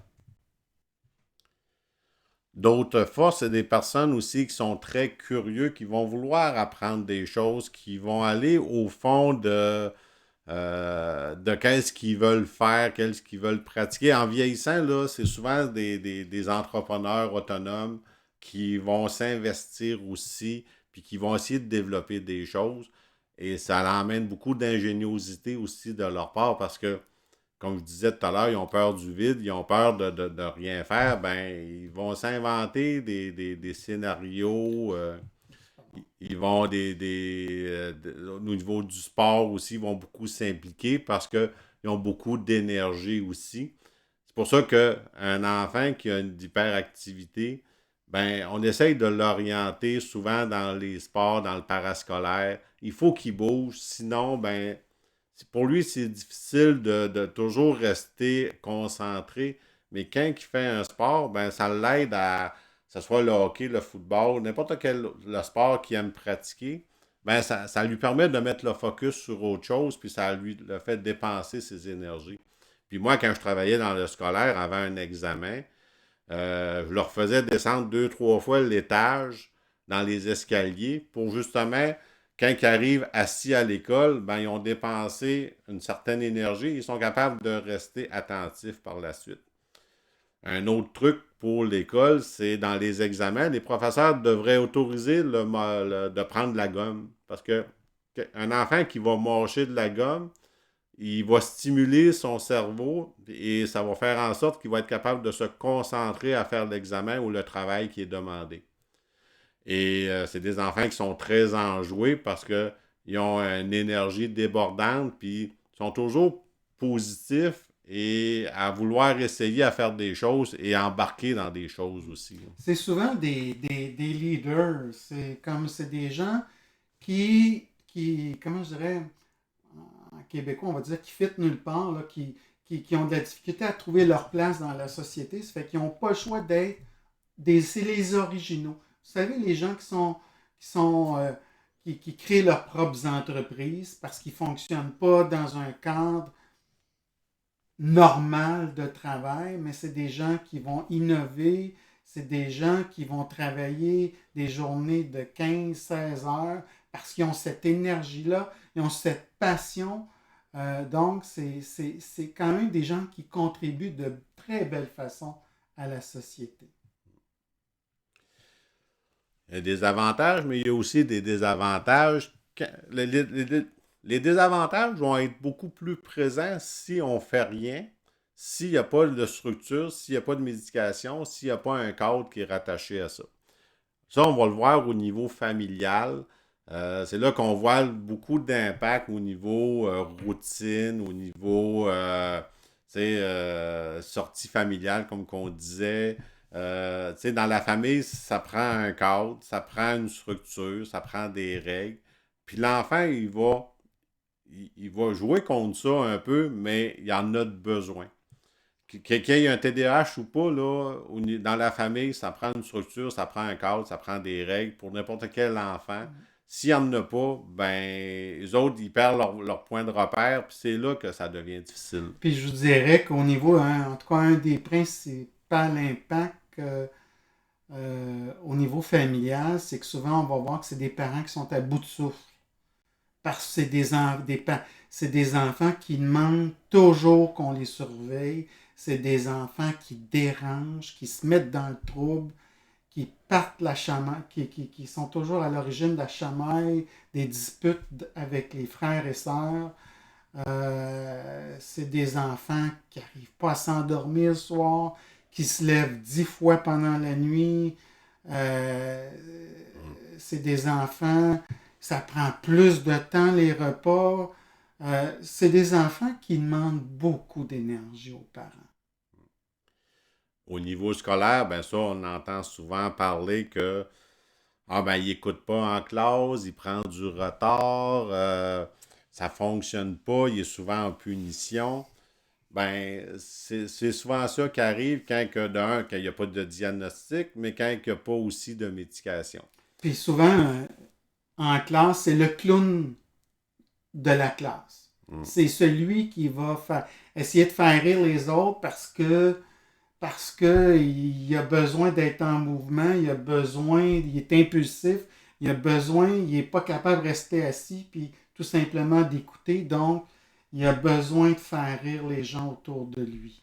D'autres fois, c'est des personnes aussi qui sont très curieux, qui vont vouloir apprendre des choses, qui vont aller au fond de qu'est-ce qu'ils veulent faire, qu'est-ce qu'ils veulent pratiquer. En vieillissant, là, c'est souvent des entrepreneurs autonomes qui vont s'investir aussi, puis qui vont essayer de développer des choses. Et ça emmène beaucoup d'ingéniosité aussi de leur part parce que, comme je disais tout à l'heure, ils ont peur du vide, ils ont peur de rien faire, ben ils vont s'inventer des scénarios. Ils vont au niveau du sport aussi, ils vont beaucoup s'impliquer parce qu'ils ont beaucoup d'énergie aussi. C'est pour ça qu'un enfant qui a une hyperactivité, ben, on essaye de l'orienter souvent dans les sports, dans le parascolaire. Il faut qu'il bouge, sinon, ben, pour lui, c'est difficile de toujours rester concentré. Mais quand il fait un sport, ben, ça l'aide à, que ce soit le hockey, le football, n'importe quel le sport qu'il aime pratiquer, ben, ça lui permet de mettre le focus sur autre chose, puis ça lui le fait dépenser ses énergies. Puis moi, quand je travaillais dans le scolaire avant un examen, je leur faisais descendre deux, trois fois l'étage dans les escaliers pour justement, quand ils arrivent assis à l'école, ben, ils ont dépensé une certaine énergie et ils sont capables de rester attentifs par la suite. Un autre truc pour l'école, c'est dans les examens, les professeurs devraient autoriser de prendre de la gomme. Parce que un enfant qui va mâcher de la gomme, il va stimuler son cerveau et ça va faire en sorte qu'il va être capable de se concentrer à faire l'examen ou le travail qui est demandé. Et c'est des enfants qui sont très enjoués parce qu'ils ont une énergie débordante puis ils sont toujours positifs et à vouloir essayer à faire des choses et à embarquer dans des choses aussi. C'est souvent des leaders. C'est des gens comment je dirais, en québécois, on va dire, qui fitent nulle part, là, qui ont de la difficulté à trouver leur place dans la société. Ça fait qu'ils n'ont pas le choix d'être c'est les originaux. Vous savez, les gens qui sont qui créent leurs propres entreprises parce qu'ils ne fonctionnent pas dans un cadre normal de travail, mais c'est des gens qui vont innover, c'est des gens qui vont travailler des journées de 15-16 heures parce qu'ils ont cette énergie-là, ils ont cette passion. Donc, c'est quand même des gens qui contribuent de très belle façon à la société. Il y a des avantages, mais il y a aussi des désavantages. Les désavantages vont être beaucoup plus présents si on ne fait rien, s'il n'y a pas de structure, s'il n'y a pas de médication, s'il n'y a pas un cadre qui est rattaché à ça. Ça, on va le voir au niveau familial. C'est là qu'on voit beaucoup d'impact au niveau routine, au niveau sortie familiale, comme qu'on disait. Dans la famille, ça prend un cadre, ça prend une structure, ça prend des règles. Puis l'enfant, il va jouer contre ça un peu, mais il en a de besoin. Qu'il y ait un TDAH ou pas, là, dans la famille, ça prend une structure, ça prend un cadre, ça prend des règles pour n'importe quel enfant. S'il n'y en a pas, ben, les autres, ils perdent leur point de repère, puis c'est là que ça devient difficile. Puis je vous dirais qu'au niveau, hein, en tout cas, un des principaux impacts au niveau familial, c'est que souvent on va voir que c'est des parents qui sont à bout de souffle. Parce que c'est des enfants qui demandent toujours qu'on les surveille. C'est des enfants qui dérangent, qui se mettent dans le trouble, qui partent la chamaille, qui sont toujours à l'origine de la chamaille, des disputes avec les frères et sœurs. C'est des enfants qui n'arrivent pas à s'endormir le soir, qui se lèvent 10 fois pendant la nuit. Euh, c'est des enfants, ça prend plus de temps les repas. C'est des enfants qui demandent beaucoup d'énergie aux parents. Au niveau scolaire, ben ça, on entend souvent parler que il écoute pas en classe, il prend du retard, ça fonctionne pas, il est souvent en punition. Ben, c'est souvent ça qui arrive quand il n'y a pas de diagnostic, mais quand il n'y a pas aussi de médication. Puis souvent, en classe, c'est le clown de la classe. Mm. C'est celui qui va essayer de faire rire les autres parce que il a besoin d'être en mouvement, il est impulsif, il n'est pas capable de rester assis puis tout simplement d'écouter. Donc, il a besoin de faire rire les gens autour de lui.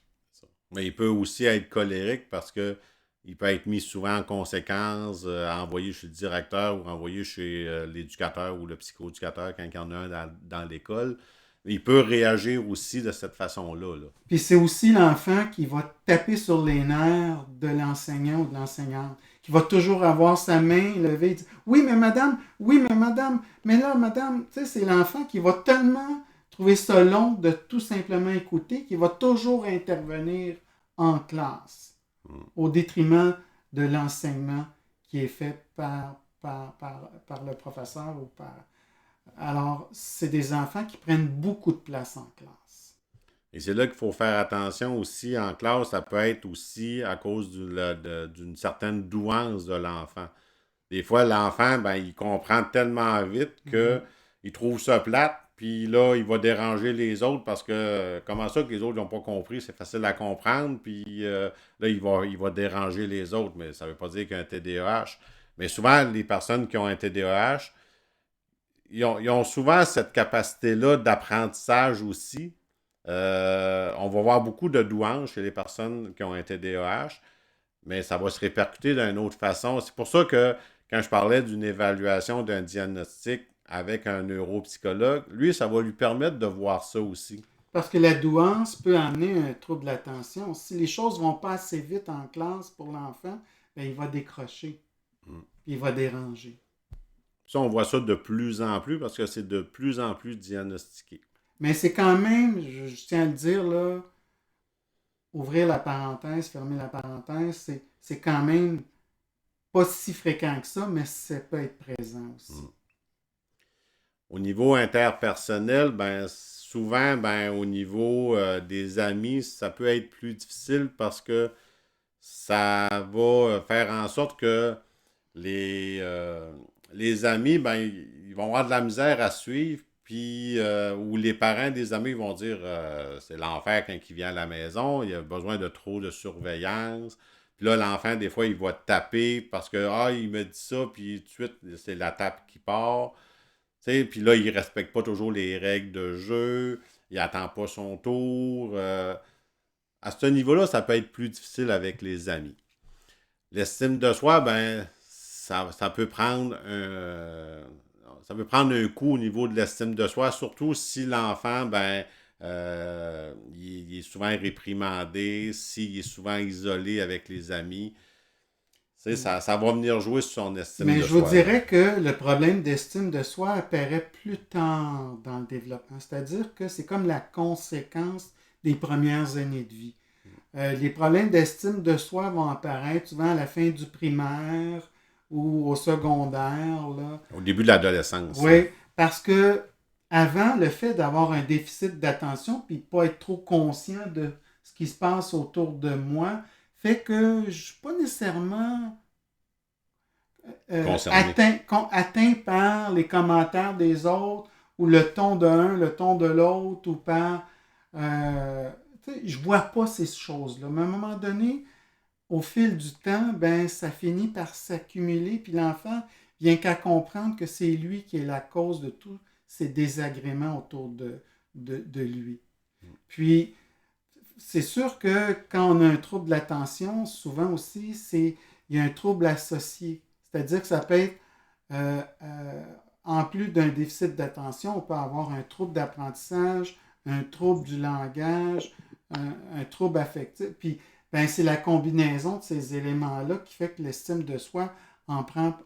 Mais il peut aussi être colérique parce que il peut être mis souvent en conséquence, envoyé chez le directeur ou envoyé chez l'éducateur ou le psychoéducateur quand il y en a un dans l'école. Il peut réagir aussi de cette façon-là. Là. Puis c'est aussi l'enfant qui va taper sur les nerfs de l'enseignant ou de l'enseignante, qui va toujours avoir sa main levée et dire oui, mais madame, mais là, madame, tu sais, c'est l'enfant qui va tellement trouver ça long de tout simplement écouter, qui va toujours intervenir en classe, au détriment de l'enseignement qui est fait par le professeur ou par... Alors, c'est des enfants qui prennent beaucoup de place en classe. Et c'est là qu'il faut faire attention aussi en classe. Ça peut être aussi à cause d'une certaine douance de l'enfant. Des fois, l'enfant, ben, il comprend tellement vite que il trouve ça plate, puis là, il va déranger les autres parce que comment ça que les autres n'ont pas compris, c'est facile à comprendre, puis là, il va déranger les autres, mais ça ne veut pas dire qu'il y a un TDAH. Mais souvent, les personnes qui ont un TDAH, ils ont souvent cette capacité-là d'apprentissage aussi. On va voir beaucoup de douances chez les personnes qui ont un TDAH, mais ça va se répercuter d'une autre façon. C'est pour ça que quand je parlais d'une évaluation, d'un diagnostic avec un neuropsychologue, lui, ça va lui permettre de voir ça aussi. Parce que la douance peut amener un trouble de l'attention. Si les choses ne vont pas assez vite en classe pour l'enfant, ben, il va décrocher, puis il va déranger. Ça, on voit ça de plus en plus parce que c'est de plus en plus diagnostiqué. Mais c'est quand même, je tiens à le dire, là, ouvrir la parenthèse, fermer la parenthèse, c'est quand même pas si fréquent que ça, mais ça peut être présent aussi. Au niveau interpersonnel, ben souvent, ben au niveau des amis, ça peut être plus difficile parce que ça va faire en sorte que les amis, ben, ils vont avoir de la misère à suivre, puis ou les parents des amis vont dire c'est l'enfer quand il vient à la maison, il a besoin de trop de surveillance. Puis là, l'enfant, des fois, il va taper parce que il me dit ça, puis tout de suite, c'est la tape qui part. Puis là, il ne respecte pas toujours les règles de jeu, il n'attend pas son tour. À ce niveau-là, ça peut être plus difficile avec les amis. L'estime de soi, ben, ça peut prendre un coup au niveau de l'estime de soi, surtout si l'enfant, ben, il est souvent réprimandé, s'il est souvent isolé avec les amis. Tu sais, ça va venir jouer sur son estime Mais de je vous soi, là. dirais que le problème d'estime de soi apparaît plus tard dans le développement. C'est-à-dire que c'est comme la conséquence des premières années de vie. Les problèmes d'estime de soi vont apparaître souvent à la fin du primaire ou au secondaire, là. Au début de l'adolescence, là. Oui, parce que avant, le fait d'avoir un déficit d'attention puis de pas être trop conscient de ce qui se passe autour de moi fait que je ne suis pas nécessairement Concerné. atteint par les commentaires des autres ou le ton d'un, le ton de l'autre ou par... je vois pas ces choses-là. Mais à un moment donné, au fil du temps, ben, ça finit par s'accumuler, puis l'enfant vient qu'à comprendre que c'est lui qui est la cause de tous ces désagréments autour de lui. Puis, c'est sûr que quand on a un trouble de l'attention, souvent aussi, il y a un trouble associé. C'est-à-dire que ça peut être, en plus d'un déficit d'attention, on peut avoir un trouble d'apprentissage, un trouble du langage, un trouble affectif. Puis, ben, c'est la combinaison de ces éléments-là qui fait que l'estime de soi en prend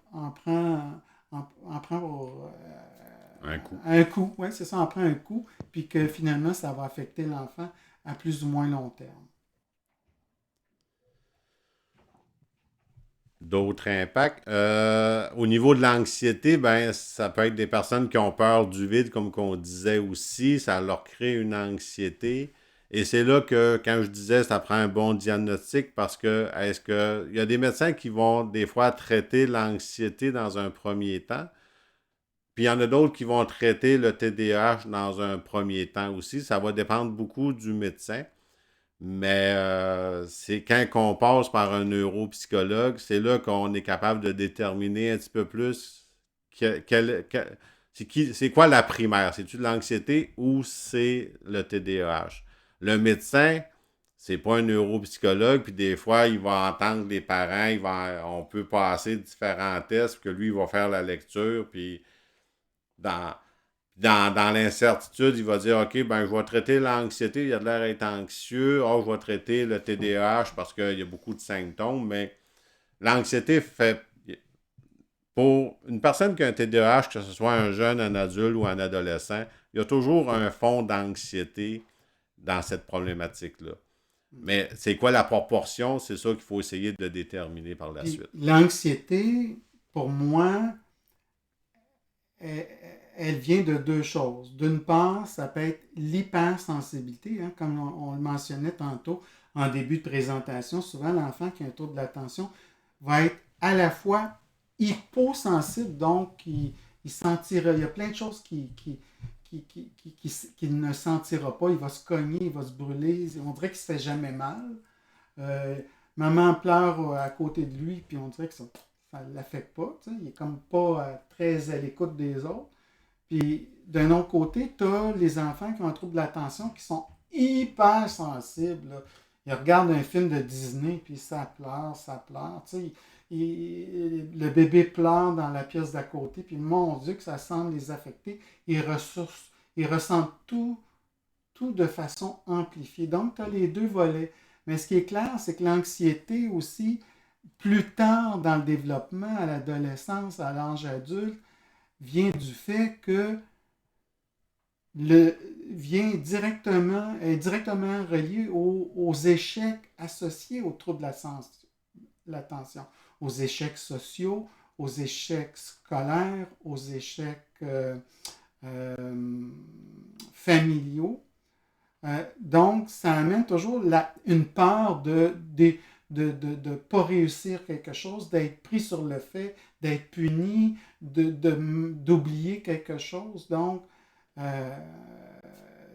Un coup. un coup. Oui, c'est ça, en prend un coup, puis que finalement, ça va affecter l'enfant à plus ou moins long terme. D'autres impacts. Au niveau de l'anxiété, ben, ça peut être des personnes qui ont peur du vide, comme qu'on disait aussi. Ça leur crée une anxiété. Et c'est là que, quand je disais, ça prend un bon diagnostic parce que, il y a des médecins qui vont des fois traiter l'anxiété dans un premier temps. Puis il y en a d'autres qui vont traiter le TDAH dans un premier temps aussi. Ça va dépendre beaucoup du médecin. Mais c'est quand on passe par un neuropsychologue, c'est là qu'on est capable de déterminer un petit peu plus c'est quoi la primaire. C'est-tu de l'anxiété ou c'est le TDAH? Le médecin, c'est pas un neuropsychologue, puis des fois, il va entendre les parents, on peut passer différents tests, puis que lui, il va faire la lecture, puis dans, dans l'incertitude, il va dire, OK, ben, je vais traiter l'anxiété, il a de l'air d'être anxieux. Oh, je vais traiter le TDAH parce qu'il y a beaucoup de symptômes, mais l'anxiété fait. Pour une personne qui a un TDAH, que ce soit un jeune, un adulte ou un adolescent, il y a toujours un fond d'anxiété dans cette problématique-là. Mais c'est quoi la proportion? C'est ça qu'il faut essayer de déterminer par la Puis suite. l'anxiété, pour moi, elle, elle vient de deux choses. D'une part, ça peut être l'hypersensibilité, hein, comme on le mentionnait tantôt en début de présentation. Souvent, l'enfant qui a un trouble de l'attention va être à la fois hyposensible, donc il sentira, il y a plein de choses qu'il ne sentira pas. Il va se cogner, il va se brûler. On dirait qu'il ne se fait jamais mal. Euh, Maman pleure à côté de lui, puis on dirait que ça ne l'affecte pas. Tu sais. Il est comme pas très à l'écoute des autres. Puis d'un autre côté, tu as les enfants qui ont un trouble de l'attention qui sont hyper sensibles. Là. Ils regardent un film de Disney, puis ça pleure, ça pleure. Tu sais, le bébé pleure dans la pièce d'à côté, puis mon Dieu, que ça semble les affecter. Ils ressentent tout de façon amplifiée. Donc, tu as les deux volets. Mais ce qui est clair, c'est que l'anxiété aussi, plus tard dans le développement, à l'adolescence, à l'âge adulte, vient du fait que est directement relié aux échecs associés aux troubles de l'attention, aux échecs sociaux, aux échecs scolaires, aux échecs familiaux. Donc, ça amène toujours une peur de ne pas réussir quelque chose, d'être pris sur le fait, d'être puni, d'oublier quelque chose. Donc,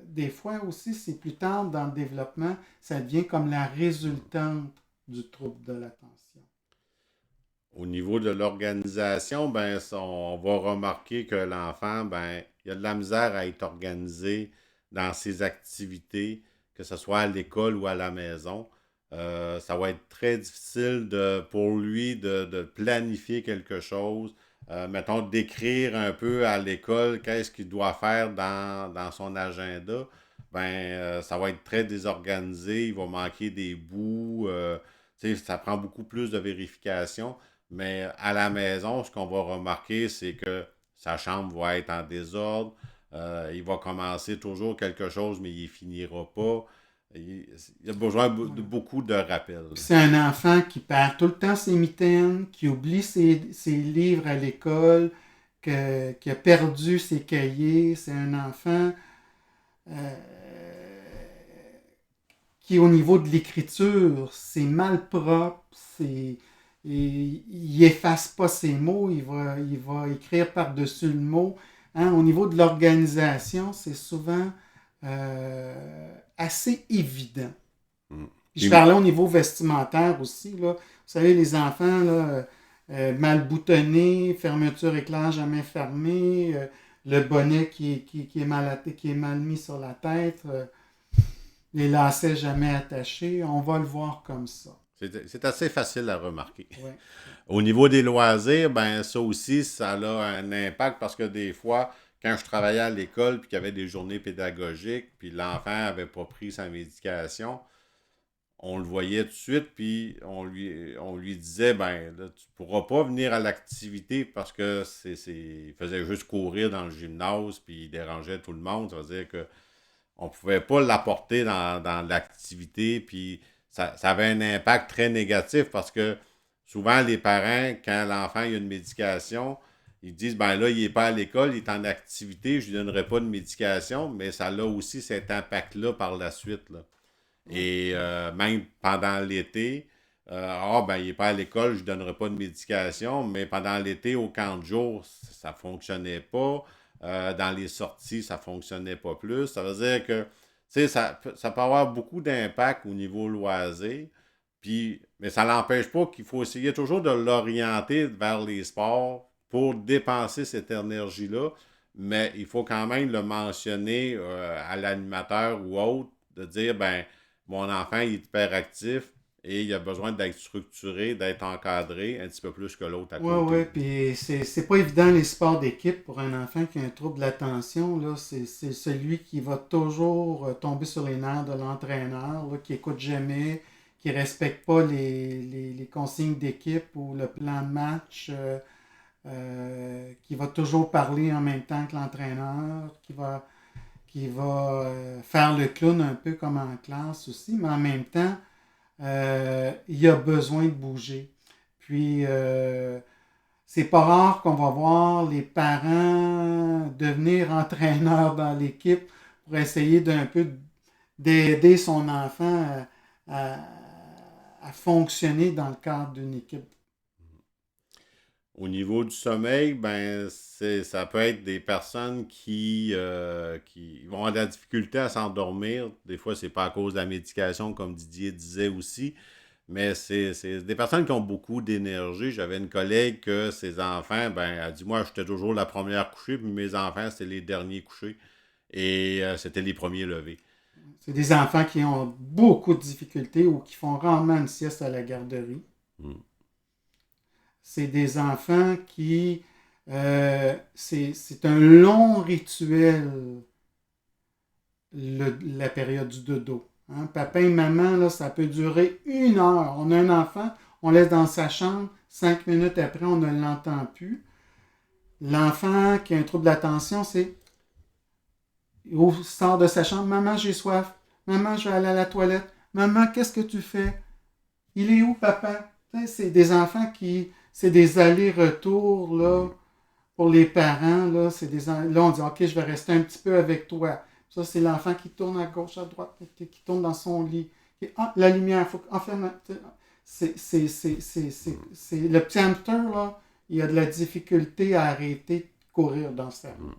des fois aussi, c'est plus tard dans le développement, ça devient comme la résultante du trouble de l'attention. Au niveau de l'organisation, ben, on va remarquer que l'enfant, ben, il a de la misère à être organisé dans ses activités, que ce soit à l'école ou à la maison. Ça va être très difficile pour lui de planifier quelque chose. Mettons, d'écrire un peu à l'école qu'est-ce qu'il doit faire dans son agenda. Ben, ça va être très désorganisé, il va manquer des bouts. Tu sais, ça prend beaucoup plus de vérification, mais à la maison, ce qu'on va remarquer, c'est que sa chambre va être en désordre. Il va commencer toujours quelque chose, mais il finira pas. Il, il a besoin de Ouais. beaucoup de rappels. Puis c'est un enfant qui perd tout le temps ses mitaines, qui oublie ses livres à l'école, qui a perdu ses cahiers. C'est un enfant euh, qui, au niveau de l'écriture, c'est mal propre, il efface pas ses mots, il va écrire par-dessus le mot. Hein, au niveau de l'organisation, c'est souvent assez évident. Mm. Puis je Puis, parlais au niveau vestimentaire aussi. Là. Vous savez, les enfants, là, mal boutonnés, fermeture éclair jamais fermée, le bonnet qui est mal mis sur la tête, les lacets jamais attachés, on va le voir comme ça. c'est assez facile à remarquer. Ouais. Au niveau des loisirs, ben ça aussi, ça a un impact parce que des fois, quand je travaillais à l'école puis qu'il y avait des journées pédagogiques, puis l'enfant n'avait pas pris sa médication, on le voyait tout de suite, puis on lui disait, ben là, tu pourras pas venir à l'activité parce que il faisait juste courir dans le gymnase, puis il dérangeait tout le monde. Ça veut dire que on pouvait pas l'apporter dans l'activité, puis ça avait un impact très négatif parce que souvent les parents, quand l'enfant a une médication, ils disent, ben là, il n'est pas à l'école, il est en activité, je ne lui donnerai pas de médication, mais ça a aussi cet impact-là par la suite, là. Et même pendant l'été, ben, il n'est pas à l'école, je ne lui donnerai pas de médication, mais pendant l'été, au camp de jour, ça ne fonctionnait pas. Dans les sorties, ça ne fonctionnait pas plus. Ça veut dire que, tu sais, ça peut avoir beaucoup d'impact au niveau loisir. Puis, mais ça n'empêche pas qu'il faut essayer toujours de l'orienter vers les sports pour dépenser cette énergie-là. Mais il faut quand même le mentionner à l'animateur ou autre, de dire, ben, mon enfant il est hyperactif et il a besoin d'être structuré, d'être encadré un petit peu plus que l'autre à Ouais, côté. ouais, puis c'est pas évident les sports d'équipe pour un enfant qui a un trouble de l'attention, là. C'est celui qui va toujours tomber sur les nerfs de l'entraîneur, là, qui écoute jamais, qui respecte pas les consignes d'équipe ou le plan de match, qui va toujours parler en même temps que l'entraîneur, qui va faire le clown un peu comme en classe aussi, mais en même temps, il a besoin de bouger. Puis, c'est pas rare qu'on va voir les parents devenir entraîneurs dans l'équipe pour essayer d'un peu d'aider son enfant à- à fonctionner dans le cadre d'une équipe. Au niveau du sommeil, ben ça peut être des personnes qui vont avoir de la difficulté à s'endormir. Des fois, c'est pas à cause de la médication, comme Didier disait aussi, mais c'est des personnes qui ont beaucoup d'énergie. J'avais une collègue que ses enfants, ben, elle dit, moi, j'étais toujours la première couchée, puis mes enfants, c'était les derniers couchés. Et c'était les premiers levés. C'est des enfants qui ont beaucoup de difficultés ou qui font rarement une sieste à la garderie. Mm. C'est des enfants qui... c'est un long rituel, la période du dodo. Hein? Papa et maman, là, ça peut durer 1 heure. On a un enfant, on laisse dans sa chambre, 5 minutes après, on ne l'entend plus. L'enfant qui a un trouble d'attention, c'est il sort de sa chambre, maman, j'ai soif. Maman, je vais aller à la toilette. Maman, qu'est-ce que tu fais? Il est où, papa? Tu sais, c'est des enfants qui. C'est des allers-retours, là, Mm. pour les parents, là. Là, on dit, OK, je vais rester un petit peu avec toi. Ça, c'est l'enfant qui tourne à gauche, à droite, qui tourne dans son lit. Ah, la lumière, il faut enfermer. C'est le petit hamster, là, il a de la difficulté à arrêter de courir dans sa Mm. roue.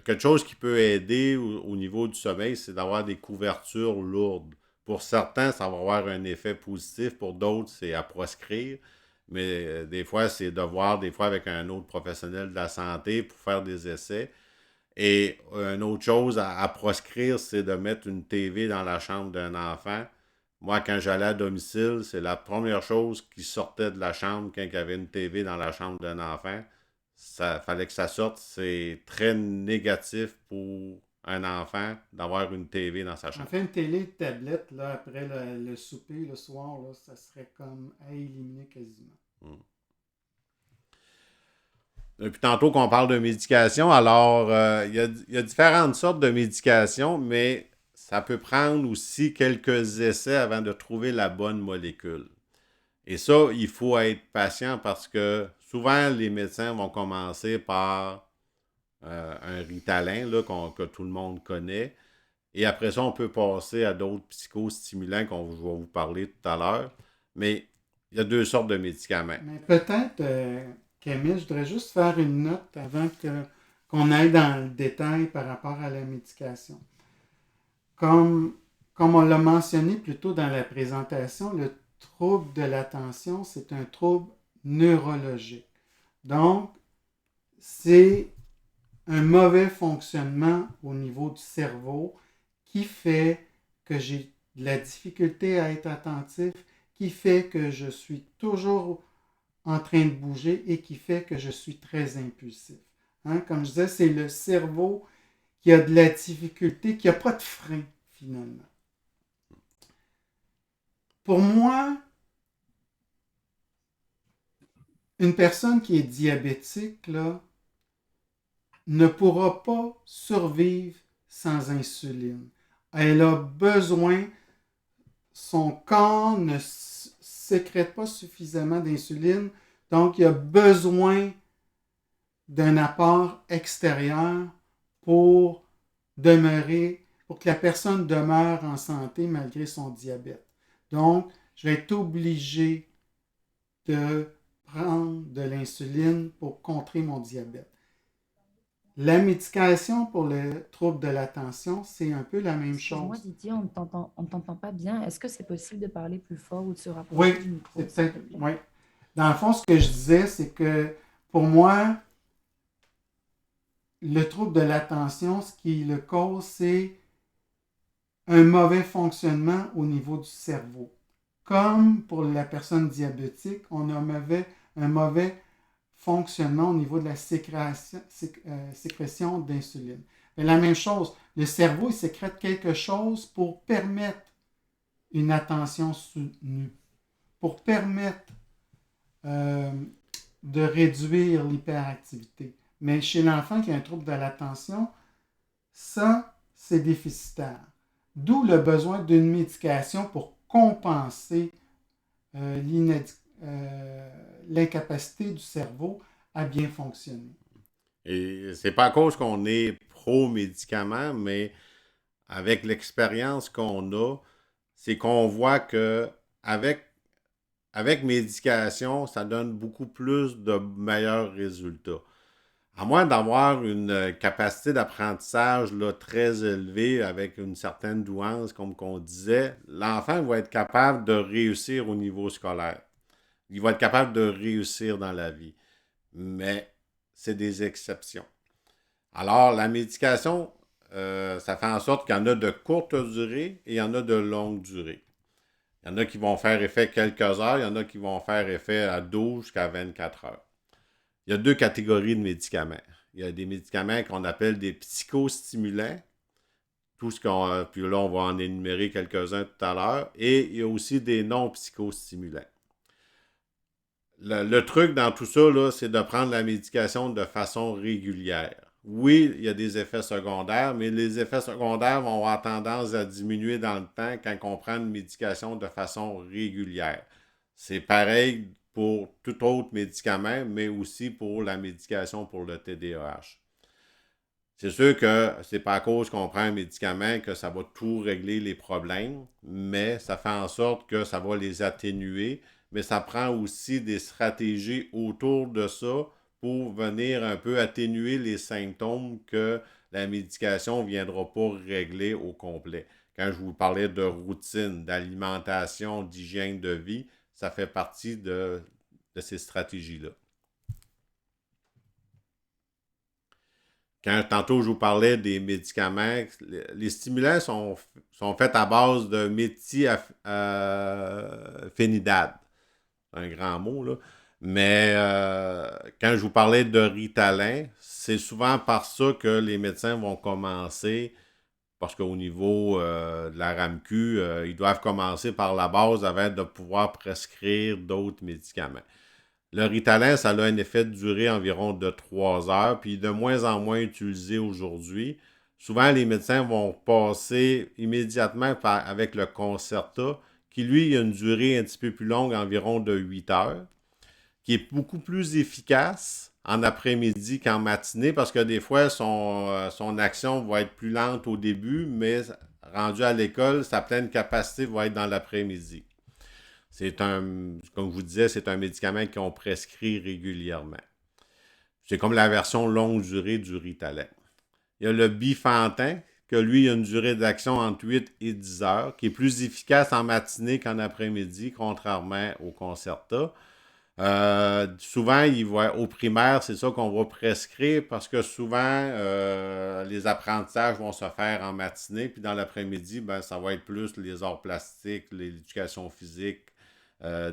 Quelque chose qui peut aider au niveau du sommeil, c'est d'avoir des couvertures lourdes. Pour certains, ça va avoir un effet positif. Pour d'autres, c'est à proscrire. Mais des fois, c'est de voir des fois avec un autre professionnel de la santé pour faire des essais. Et une autre chose à proscrire, c'est de mettre une TV dans la chambre d'un enfant. Moi, quand j'allais à domicile, c'est la première chose qui sortait de la chambre quand il y avait une TV dans la chambre d'un enfant. Ça fallait que ça sorte. C'est très négatif pour un enfant d'avoir une TV dans sa En chambre. fait, une télé, une tablette, là, après le souper, le soir, là, ça serait comme à éliminer quasiment. Mm. Depuis tantôt qu'on parle de médication, alors il y a différentes sortes de médications, mais ça peut prendre aussi quelques essais avant de trouver la bonne molécule. Et ça, il faut être patient parce que souvent, les médecins vont commencer par un Ritalin là, que tout le monde connaît. Et après ça, on peut passer à d'autres psychostimulants je vais vous parler tout à l'heure. Mais il y a deux sortes de médicaments. Mais peut-être, Camille, je voudrais juste faire une note avant qu'on aille dans le détail par rapport à la médication. Comme, comme on l'a mentionné plus tôt dans la présentation, le trouble de l'attention, c'est un trouble neurologique. Donc, c'est un mauvais fonctionnement au niveau du cerveau qui fait que j'ai de la difficulté à être attentif, qui fait que je suis toujours en train de bouger et qui fait que je suis très impulsif. Hein? Comme je disais, c'est le cerveau qui a de la difficulté, qui n'a pas de frein finalement. Pour moi, une personne qui est diabétique là, ne pourra pas survivre sans insuline. Elle a besoin, son corps ne sécrète pas suffisamment d'insuline, donc il a besoin d'un apport extérieur pour pour que la personne demeure en santé malgré son diabète. Donc, je vais être obligé de prendre de l'insuline pour contrer mon diabète. La médication pour le trouble de l'attention, c'est un peu la même Excuse-moi, chose. Didier, on ne t'entend pas bien. Est-ce que c'est possible de parler plus fort ou de se Oui, rapprocher du micro, c'est s'il peut-être. te plaît? Oui. Dans le fond, ce que je disais, c'est que pour moi, le trouble de l'attention, ce qui le cause, c'est un mauvais fonctionnement au niveau du cerveau. Comme pour la personne diabétique, on a un mauvais fonctionnement au niveau de la sécrétion d'insuline. Mais la même chose, le cerveau il sécrète quelque chose pour permettre une attention soutenue, pour permettre euh, de réduire l'hyperactivité. Mais chez l'enfant qui a un trouble de l'attention, ça, c'est déficitaire. D'où le besoin d'une médication pour compenser euh, l'incapacité du cerveau à bien fonctionner. Et c'est pas à cause qu'on est pro-médicament, mais avec l'expérience qu'on a, c'est qu'on voit que avec, avec médication, ça donne beaucoup plus de meilleurs résultats. À moins d'avoir une capacité d'apprentissage là, très élevée avec une certaine douance, comme qu'on disait, l'enfant va être capable de réussir au niveau scolaire. Il va être capable de réussir dans la vie. Mais c'est des exceptions. Alors, la médication, ça fait en sorte qu'il y en a de courte durée et il y en a de longue durée. Il y en a qui vont faire effet quelques heures, il y en a qui vont faire effet à 12 jusqu'à 24 heures. Il y a deux catégories de médicaments. Il y a des médicaments qu'on appelle des psychostimulants, tout ce qu'on, puis là, on va en énumérer quelques-uns tout à l'heure, et il y a aussi des non-psychostimulants. Le truc dans tout ça, là, c'est de prendre la médication de façon régulière. Oui, il y a des effets secondaires, mais les effets secondaires vont avoir tendance à diminuer dans le temps quand on prend une médication de façon régulière. C'est pareil pour tout autre médicament, mais aussi pour la médication pour le TDAH. C'est sûr que c'est pas à cause qu'on prend un médicament que ça va tout régler les problèmes, mais ça fait en sorte que ça va les atténuer, mais ça prend aussi des stratégies autour de ça pour venir un peu atténuer les symptômes que la médication ne viendra pas régler au complet. Quand je vous parlais de routine, d'alimentation, d'hygiène de vie, ça fait partie de ces stratégies-là. Quand tantôt je vous parlais des médicaments, les stimulants sont faits à base de méthylphénidate. C'est un grand mot, là. Mais quand je vous parlais de Ritalin, c'est souvent par ça que les médecins vont commencer, parce qu'au niveau de la RAMQ, ils doivent commencer par la base avant de pouvoir prescrire d'autres médicaments. Le Ritalin, ça a un effet de durée environ de 3 heures, puis de moins en moins utilisé aujourd'hui. Souvent, les médecins vont passer immédiatement avec le Concerta, qui lui a une durée un petit peu plus longue, environ de 8 heures, qui est beaucoup plus efficace en après-midi qu'en matinée, parce que des fois, son action va être plus lente au début, mais rendu à l'école, sa pleine capacité va être dans l'après-midi. Comme je vous disais, c'est un médicament qu'on prescrit régulièrement. C'est comme la version longue durée du Ritalin. Il y a le Bifantin, que lui, a une durée d'action entre 8 et 10 heures, qui est plus efficace en matinée qu'en après-midi, contrairement au Concerta. Souvent, au primaire, c'est ça qu'on va prescrire parce que souvent, les apprentissages vont se faire en matinée, puis dans l'après-midi, ben, ça va être plus les arts plastiques, l'éducation physique,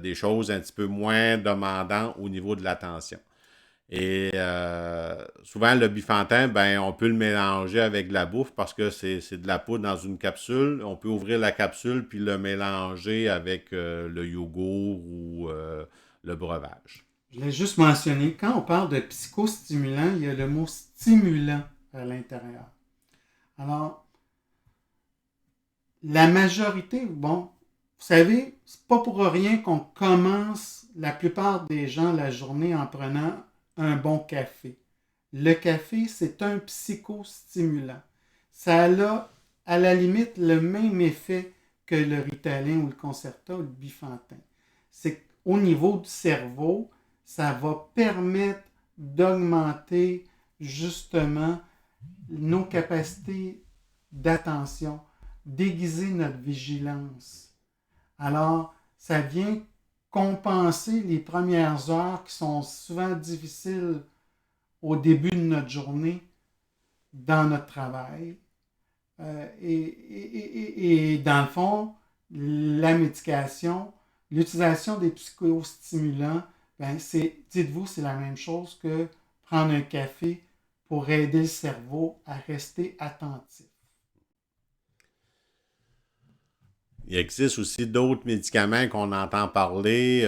des choses un petit peu moins demandantes au niveau de l'attention. Et souvent, le bifantin, ben, on peut le mélanger avec de la bouffe parce que c'est de la poudre dans une capsule. On peut ouvrir la capsule puis le mélanger avec le yogourt ou le breuvage. Je l'ai juste mentionné, quand on parle de psychostimulant, il y a le mot stimulant à l'intérieur. Alors, la majorité, bon, vous savez, c'est pas pour rien qu'on commence la plupart des gens la journée en prenant un bon café. Le café, c'est un psychostimulant. Ça a à la limite le même effet que le Ritalin ou le Concerta ou le Bifantin. C'est qu'au niveau du cerveau, ça va permettre d'augmenter justement nos capacités d'attention, déguiser notre vigilance. Alors, ça vient compenser les premières heures qui sont souvent difficiles au début de notre journée dans notre travail. Et dans le fond, la médication, l'utilisation des psychostimulants, ben dites-vous, c'est la même chose que prendre un café pour aider le cerveau à rester attentif. Il existe aussi d'autres médicaments qu'on entend parler.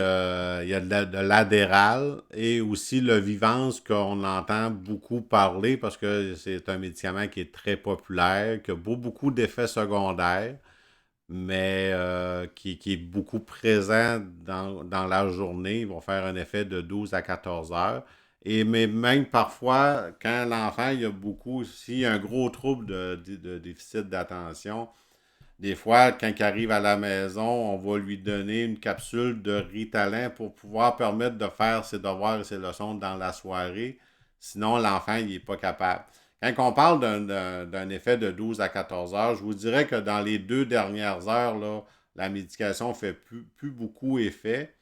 Il y a de l'Adderall et aussi le Vivance qu'on entend beaucoup parler parce que c'est un médicament qui est très populaire, qui a beaucoup d'effets secondaires, mais qui est beaucoup présent dans la journée. Ils vont faire un effet de 12 à 14 heures. Mais même parfois, quand l'enfant, il y a s'il y a un gros trouble de déficit d'attention, des fois, quand il arrive à la maison, on va lui donner une capsule de Ritalin pour pouvoir permettre de faire ses devoirs et ses leçons dans la soirée. Sinon, l'enfant, il n'est pas capable. Quand on parle d'un effet de 12 à 14 heures, je vous dirais que dans les 2 dernières heures, là, la médication ne fait plus beaucoup effet.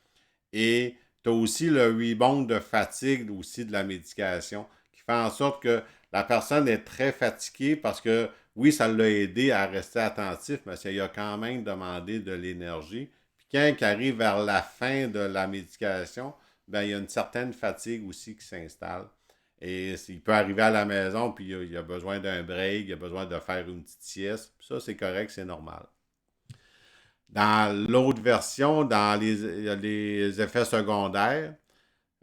Et tu as aussi le rebound de fatigue aussi de la médication qui fait en sorte que la personne est très fatiguée parce que oui, ça l'a aidé à rester attentif, mais ça lui a quand même demandé de l'énergie. Puis quand il arrive vers la fin de la médication, ben, il y a une certaine fatigue aussi qui s'installe. Et il peut arriver à la maison, puis il a besoin d'un break, il a besoin de faire une petite sieste. Puis ça, c'est correct, c'est normal. Dans l'autre version, il y a les effets secondaires.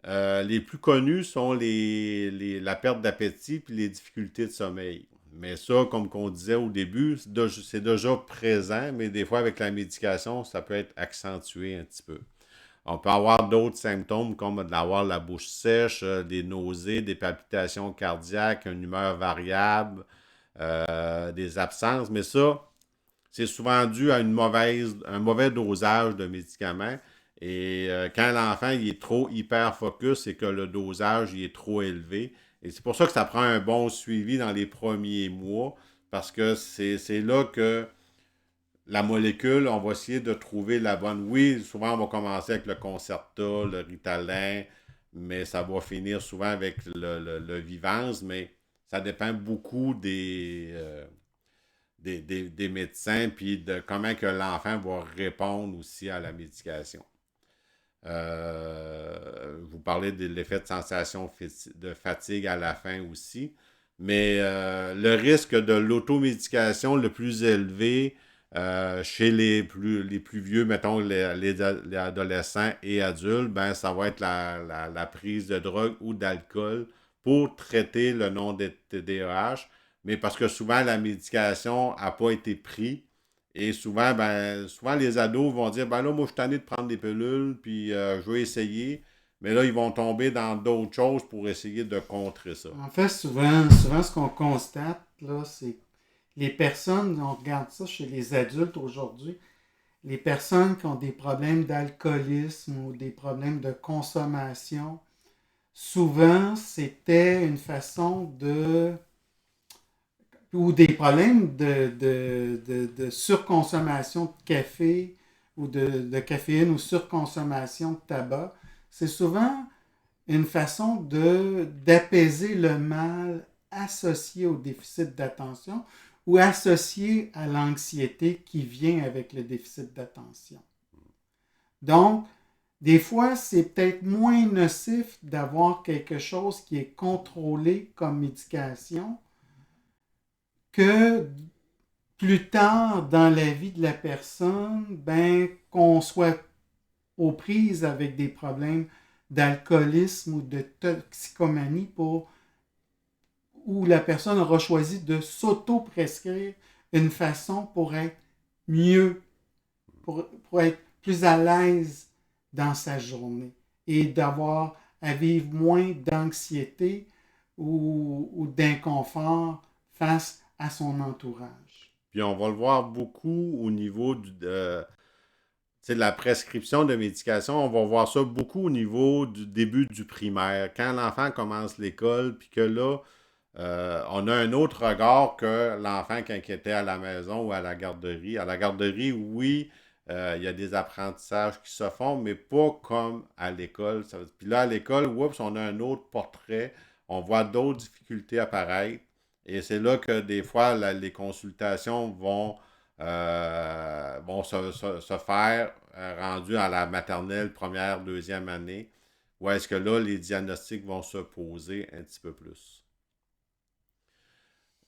Les plus connus sont la perte d'appétit et les difficultés de sommeil. Mais ça, comme on disait au début, c'est déjà présent, mais des fois avec la médication, ça peut être accentué un petit peu. On peut avoir d'autres symptômes comme d'avoir la bouche sèche, des nausées, des palpitations cardiaques, une humeur variable, des absences, mais ça, c'est souvent dû à un mauvais dosage de médicaments. Et quand l'enfant il est trop hyper focus, c'est que le dosage il est trop élevé. Et c'est pour ça que ça prend un bon suivi dans les premiers mois, parce que c'est là que la molécule, on va essayer de trouver la bonne. Oui, souvent on va commencer avec le Concerta, le Ritalin, mais ça va finir souvent avec le Vivance, mais ça dépend beaucoup des médecins, puis de comment que l'enfant va répondre aussi à la médication. Vous parlez de l'effet de sensation de fatigue à la fin aussi. Mais le risque de l'automédication le plus élevé chez les plus vieux, mettons les adolescents et adultes, ben, ça va être la prise de drogue ou d'alcool pour traiter le non-TDAH, mais parce que souvent la médication n'a pas été prise. Et souvent, souvent les ados vont dire ben là, moi je suis tanné de prendre des pilules, puis je vais essayer. Mais là, ils vont tomber dans d'autres choses pour essayer de contrer ça. En fait, souvent ce qu'on constate, là, c'est les personnes, on regarde ça chez les adultes aujourd'hui, les personnes qui ont des problèmes d'alcoolisme ou des problèmes de consommation, souvent c'était une façon ou des problèmes de surconsommation de café ou de caféine ou surconsommation de tabac. C'est souvent une façon d'apaiser le mal associé au déficit d'attention ou associé à l'anxiété qui vient avec le déficit d'attention. Donc, des fois, c'est peut-être moins nocif d'avoir quelque chose qui est contrôlé comme médication que plus tard dans la vie de la personne, qu'on soit aux prises avec des problèmes d'alcoolisme ou de toxicomanie où la personne aura choisi de s'auto-prescrire une façon pour être mieux, pour être plus à l'aise dans sa journée et d'avoir à vivre moins d'anxiété ou d'inconfort face à son entourage. Puis on va le voir beaucoup au niveau de la prescription de médication. On va voir ça beaucoup au niveau du début du primaire. Quand l'enfant commence l'école, puis que là, on a un autre regard que l'enfant qui était à la maison ou à la garderie. À la garderie, oui, il y a des apprentissages qui se font, mais pas comme à l'école. Puis là, à l'école, oups, on a un autre portrait. On voit d'autres difficultés apparaître. Et c'est là que des fois, les consultations vont se faire rendues à la maternelle, première, deuxième année, où est-ce que là, les diagnostics vont se poser un petit peu plus.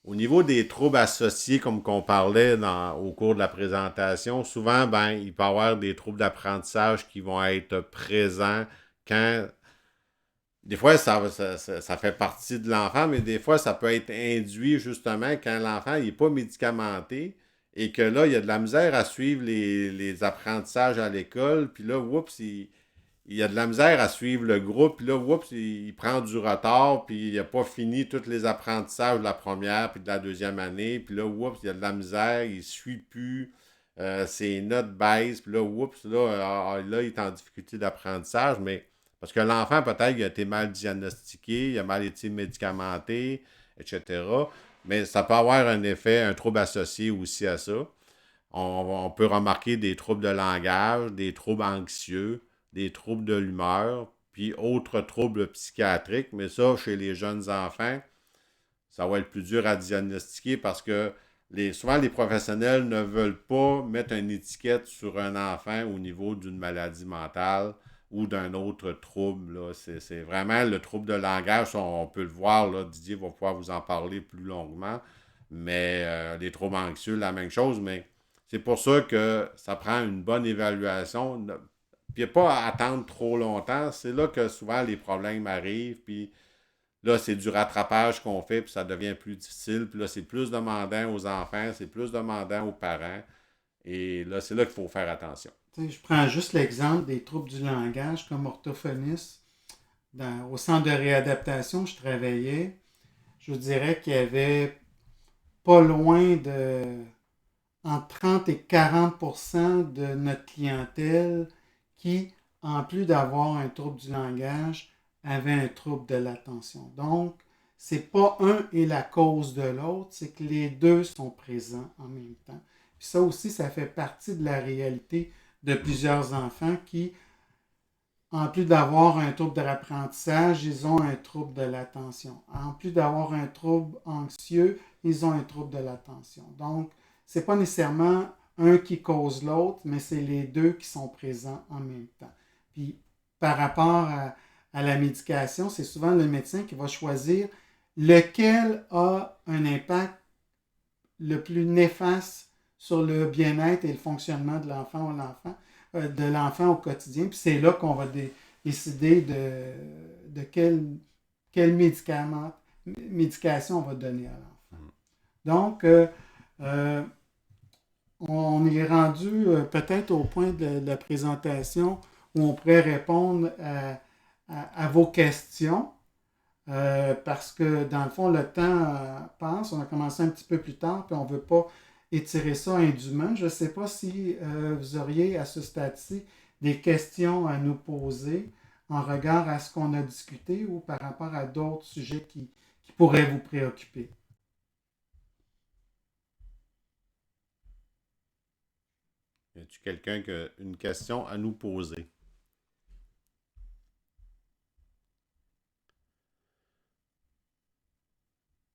Au niveau des troubles associés, comme qu'on parlait au cours de la présentation, souvent, il peut y avoir des troubles d'apprentissage qui vont être présents quand. Des fois, ça fait partie de l'enfant, mais des fois, ça peut être induit justement quand l'enfant n'est pas médicamenté et que là, il y a de la misère à suivre les apprentissages à l'école, puis là, oups, il y a de la misère à suivre le groupe, puis là, oups, il prend du retard, puis il n'a pas fini tous les apprentissages de la première puis de la deuxième année, puis là, oups, il y a de la misère, il ne suit plus, ses notes baissent, puis là, oups, là, il est en difficulté d'apprentissage, mais parce que l'enfant, peut-être, il a été mal diagnostiqué, il a mal été médicamenté, etc. Mais ça peut avoir un effet, un trouble associé aussi à ça. On peut remarquer des troubles de langage, des troubles anxieux, des troubles de l'humeur, puis autres troubles psychiatriques. Mais ça, chez les jeunes enfants, ça va être plus dur à diagnostiquer parce que souvent les professionnels ne veulent pas mettre une étiquette sur un enfant au niveau d'une maladie mentale ou d'un autre trouble. Là. C'est vraiment le trouble de langage, on peut le voir, là, Didier va pouvoir vous en parler plus longuement, mais les troubles anxieux, la même chose, mais c'est pour ça que ça prend une bonne évaluation. Puis pas à attendre trop longtemps. C'est là que souvent les problèmes arrivent. Puis là, c'est du rattrapage qu'on fait. Puis ça devient plus difficile. Puis là, c'est plus demandant aux enfants. C'est plus demandant aux parents. Et là, c'est là qu'il faut faire attention. Je prends juste l'exemple des troubles du langage comme orthophoniste. Au centre de réadaptation où je travaillais, je vous dirais qu'il y avait pas loin de entre 30 et 40% de notre clientèle qui, en plus d'avoir un trouble du langage, avait un trouble de l'attention. Donc, c'est pas un et la cause de l'autre, c'est que les deux sont présents en même temps. Puis ça aussi, ça fait partie de la réalité de plusieurs enfants qui, en plus d'avoir un trouble de l'apprentissage, ils ont un trouble de l'attention. En plus d'avoir un trouble anxieux, ils ont un trouble de l'attention. Donc, c'est pas nécessairement un qui cause l'autre, mais c'est les deux qui sont présents en même temps. Puis, par rapport à la médication, c'est souvent le médecin qui va choisir lequel a un impact le plus néfaste sur le bien-être et le fonctionnement de l'enfant au quotidien. Puis c'est là qu'on va décider de quel médication on va donner à l'enfant. Donc, euh, on est rendu peut-être au point de la présentation où on pourrait répondre à vos questions. Parce que dans le fond, le temps passe. On a commencé un petit peu plus tard, puis on ne veut pas étirer ça indûment. Je ne sais pas si vous auriez à ce stade-ci des questions à nous poser en regard à ce qu'on a discuté ou par rapport à d'autres sujets qui pourraient vous préoccuper. Y a-t-il quelqu'un qui a une question à nous poser?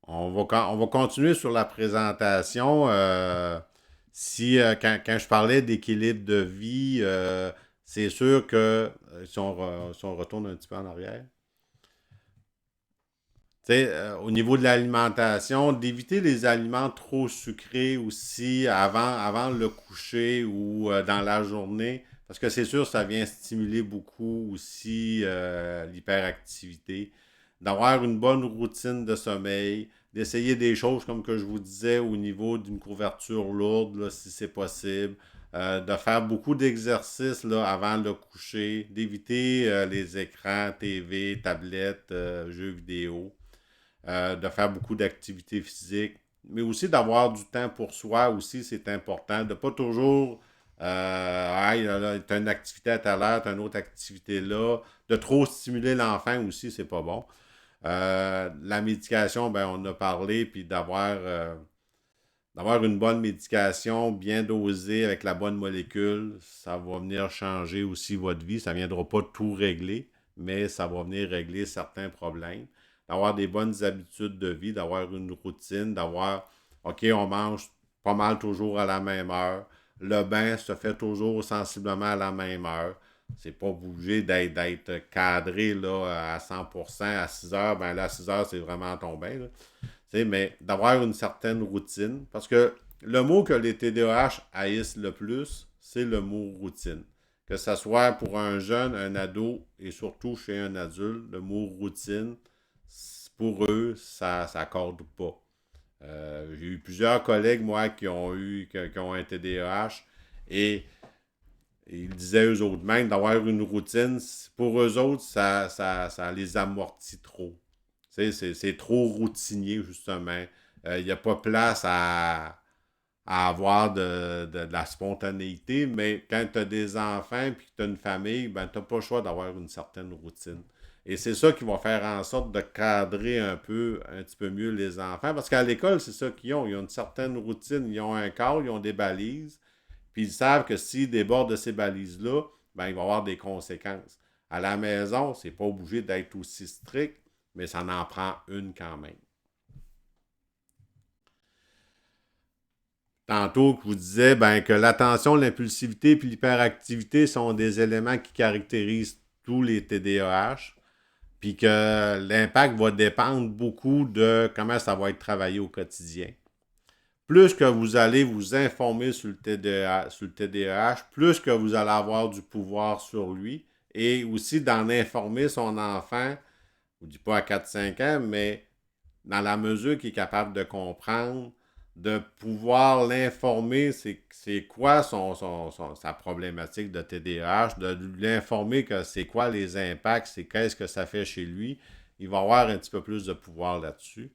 On va continuer sur la présentation. Quand je parlais d'équilibre de vie, c'est sûr que si on retourne un petit peu en arrière, au niveau de l'alimentation, d'éviter les aliments trop sucrés aussi avant le coucher ou dans la journée, parce que c'est sûr, ça vient stimuler beaucoup aussi l'hyperactivité. D'avoir une bonne routine de sommeil, d'essayer des choses comme que je vous disais au niveau d'une couverture lourde, là, si c'est possible, de faire beaucoup d'exercices là, avant le coucher, d'éviter les écrans, TV, tablettes, jeux vidéo, de faire beaucoup d'activités physiques, mais aussi d'avoir du temps pour soi aussi, c'est important, de ne pas toujours hey, là, t'as une activité à telle heure, t'as une autre activité là, de trop stimuler l'enfant aussi, c'est pas bon. La médication, ben, on a parlé, puis d'avoir une bonne médication bien dosée avec la bonne molécule, ça va venir changer aussi votre vie. Ça ne viendra pas tout régler, mais ça va venir régler certains problèmes. D'avoir des bonnes habitudes de vie, d'avoir une routine, OK, on mange pas mal toujours à la même heure. Le bain se fait toujours sensiblement à la même heure. C'est pas obligé d'être cadré là, à 100% à 6 heures. Ben là, à 6 heures, c'est vraiment ton bain. Là. Mais d'avoir une certaine routine. Parce que le mot que les TDAH haïssent le plus, c'est le mot routine. Que ce soit pour un jeune, un ado et surtout chez un adulte, le mot routine, pour eux, ça s'accorde pas. J'ai eu plusieurs collègues, moi, qui ont un TDAH et ils disaient eux autres même d'avoir une routine, pour eux autres, ça les amortit trop. C'est trop routinier, justement. Il n'y a pas place à avoir de la spontanéité, mais quand tu as des enfants et que tu as une famille, ben, tu n'as pas le choix d'avoir une certaine routine. Et c'est ça qui va faire en sorte de cadrer un petit peu mieux les enfants. Parce qu'à l'école, c'est ça qu'ils ont. Ils ont une certaine routine, ils ont un cadre, ils ont des balises. Puis ils savent que s'ils débordent de ces balises-là, ben, il va y avoir des conséquences. À la maison, c'est pas obligé d'être aussi strict, mais ça en prend une quand même. Tantôt, que vous disiez ben, que l'attention, l'impulsivité et l'hyperactivité sont des éléments qui caractérisent tous les TDAH, puis que l'impact va dépendre beaucoup de comment ça va être travaillé au quotidien. Plus que vous allez vous informer sur le TDAH, plus que vous allez avoir du pouvoir sur lui et aussi d'en informer son enfant, je ne dis pas à 4-5 ans, mais dans la mesure qu'il est capable de comprendre, de pouvoir l'informer, c'est quoi sa problématique de TDAH, de l'informer que c'est quoi les impacts, c'est qu'est-ce que ça fait chez lui. Il va avoir un petit peu plus de pouvoir là-dessus.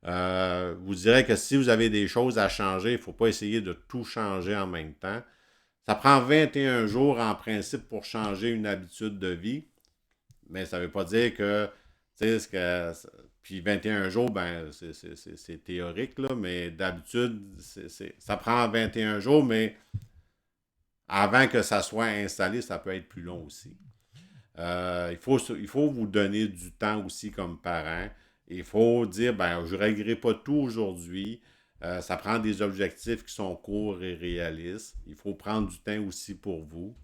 Vous direz que si vous avez des choses à changer, il ne faut pas essayer de tout changer en même temps. Ça prend 21 jours en principe pour changer une habitude de vie, mais ça ne veut pas dire que, tu sais, puis 21 jours, ben, c'est théorique, là, mais d'habitude, ça prend 21 jours, mais avant que ça soit installé, ça peut être plus long aussi. Il faut vous donner du temps aussi comme parent. Il faut dire, ben, je ne réglerai pas tout aujourd'hui. Ça prend des objectifs qui sont courts et réalistes. Il faut prendre du temps aussi pour vous.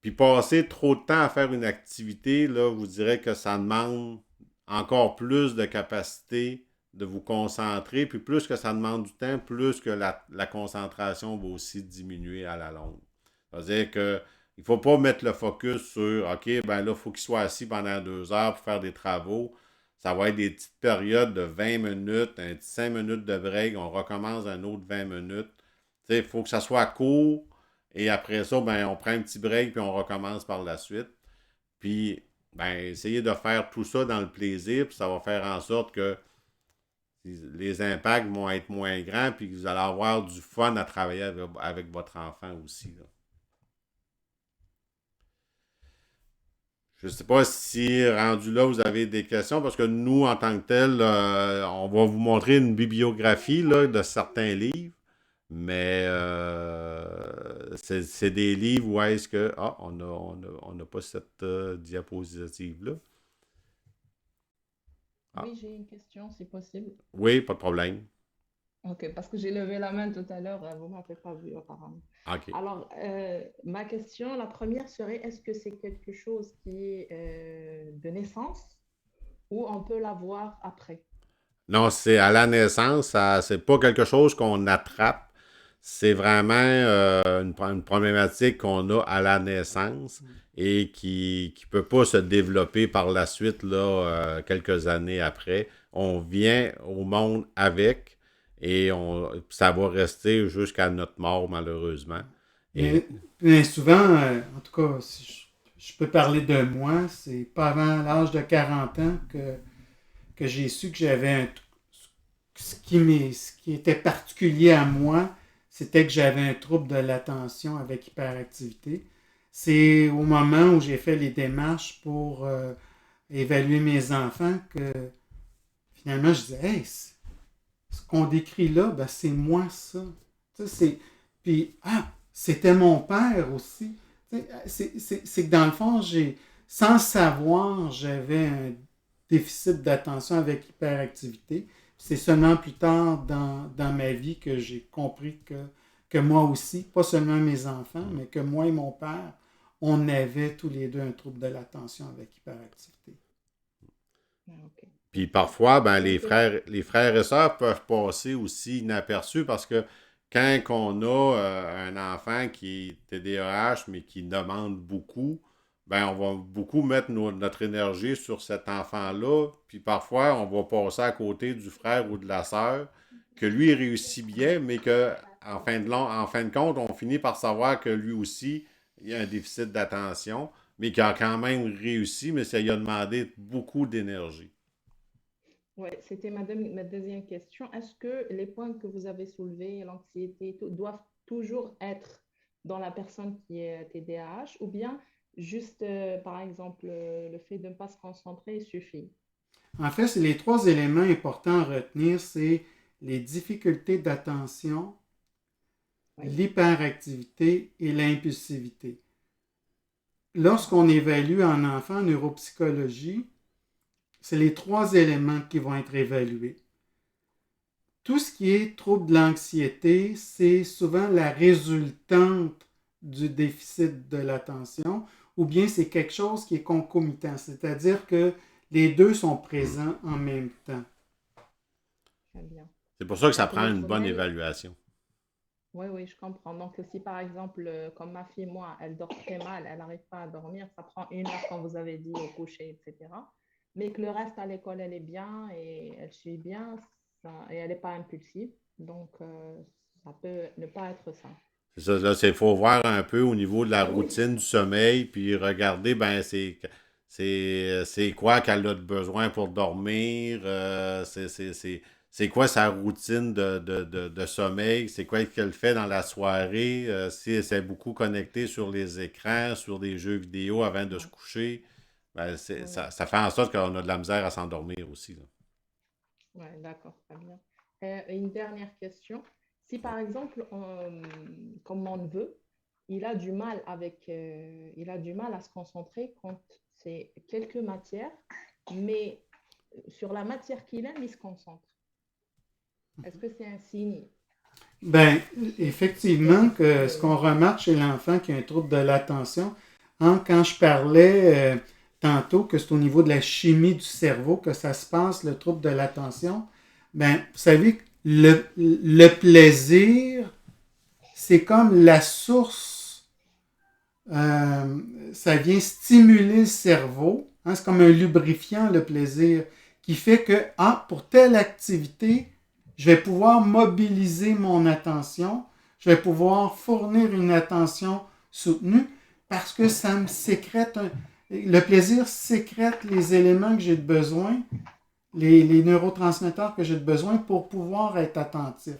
Puis passer trop de temps à faire une activité, là, vous direz que ça demande encore plus de capacité de vous concentrer. Puis plus que ça demande du temps, plus que la concentration va aussi diminuer à la longue. C'est-à-dire que il ne faut pas mettre le focus sur OK, ben là, il faut qu'il soit assis pendant 2 heures pour faire des travaux. Ça va être des petites périodes de 20 minutes, un petit 5 minutes de break, on recommence un autre 20 minutes. Il faut que ça soit court et après ça, ben, on prend un petit break puis on recommence par la suite. Puis, ben, essayez de faire tout ça dans le plaisir, puis ça va faire en sorte que les impacts vont être moins grands, puis que vous allez avoir du fun à travailler avec votre enfant aussi, là. Je ne sais pas si rendu là, vous avez des questions, parce que nous, en tant que tel, on va vous montrer une bibliographie là, de certains livres, mais c'est des livres où est-ce que... Ah, on n'a pas cette diapositive-là. Ah, Oui, j'ai une question, si possible. oui, pas de problème. Ok, parce que j'ai levé la main tout à l'heure, vous ne m'avez pas vu apparemment. OK. Alors, ma question, la première serait, est-ce que c'est quelque chose qui est de naissance ou on peut l'avoir après? Non, c'est à la naissance, c'est pas quelque chose qu'on attrape. C'est vraiment une problématique qu'on a à la naissance et qui ne peut pas se développer par la suite, là, quelques années après. On vient au monde avec et ça va rester jusqu'à notre mort, malheureusement. Et Mais souvent, en tout cas, si je peux parler de moi, c'est pas avant l'âge de 40 ans que j'ai su que j'avais ce qui était particulier à moi, c'était que j'avais un trouble de l'attention avec hyperactivité. C'est au moment où j'ai fait les démarches pour évaluer mes enfants que finalement je disais, hey, ce qu'on décrit là, ben, c'est moi ça. Tu sais, puis, c'était mon père aussi. Tu sais, c'est que dans le fond, sans savoir, j'avais un déficit d'attention avec hyperactivité. C'est seulement plus tard dans ma vie que j'ai compris que moi aussi, pas seulement mes enfants, mais que moi et mon père, on avait tous les deux un trouble de l'attention avec hyperactivité. Ok. puis parfois, ben, Ok. les frères et sœurs peuvent passer aussi inaperçus parce que quand on a un enfant qui est TDAH mais qui demande beaucoup, ben, on va beaucoup mettre notre énergie sur cet enfant-là, puis parfois, on va passer à côté du frère ou de la sœur, que lui il réussit bien, mais que en fin de compte, on finit par savoir que lui aussi, il a un déficit d'attention, mais qu'il a quand même réussi, mais ça lui a demandé beaucoup d'énergie. Oui, c'était ma deuxième question. Est-ce que les points que vous avez soulevés, l'anxiété, tout, doivent toujours être dans la personne qui est TDAH ou bien juste, par exemple, le fait de ne pas se concentrer suffit? En fait, c'est les trois éléments importants à retenir, c'est les difficultés d'attention, Oui, l'hyperactivité et l'impulsivité. Lorsqu'on évalue un enfant en neuropsychologie, c'est les trois éléments qui vont être évalués. Tout ce qui est trouble de l'anxiété, c'est souvent la résultante du déficit de l'attention ou bien c'est quelque chose qui est concomitant, c'est-à-dire que les deux sont présents en même temps. très bien. C'est pour ça que ça Donc, prend le une bonne sommeil, évaluation. oui, oui, je comprends. Donc, si par exemple, comme ma fille, moi, elle dort très mal, elle n'arrive pas à dormir, ça prend 1 heure, comme vous avez dit, au coucher, etc. Mais que le reste à l'école, elle est bien et elle suit bien et elle n'est pas impulsive. Donc, ça peut ne pas être ça. C'est ça, là, il faut voir un peu au niveau de la Ah oui, routine du sommeil, puis regarder, ben, c'est quoi qu'elle a de besoin pour dormir, c'est quoi sa routine de sommeil, c'est quoi qu'elle fait dans la soirée, si elle s'est beaucoup connectée sur les écrans, sur des jeux vidéo avant de se ouais, coucher, ben, ouais, ouais. ça fait en sorte qu'on a de la misère à s'endormir aussi, là. Ouais, d'accord, très bien. Une dernière question. Si par exemple, comme mon neveu, il a du mal à se concentrer quand c'est quelques matières, mais sur la matière qu'il aime, il se concentre. Est-ce que c'est un signe Ben, chez effectivement, que ce qu'on le... remarque chez l'enfant qui a un trouble de l'attention, Hein, quand je parlais tantôt que c'est au niveau de la chimie du cerveau que ça se passe, le trouble de l'attention, ben, vous savez, le plaisir, c'est comme la source, ça vient stimuler le cerveau, hein, c'est comme un lubrifiant, le plaisir, qui fait que, pour telle activité, je vais pouvoir mobiliser mon attention, je vais pouvoir fournir une attention soutenue parce que ça me sécrète, le plaisir sécrète les éléments que j'ai besoin, les neurotransmetteurs que j'ai besoin pour pouvoir être attentif.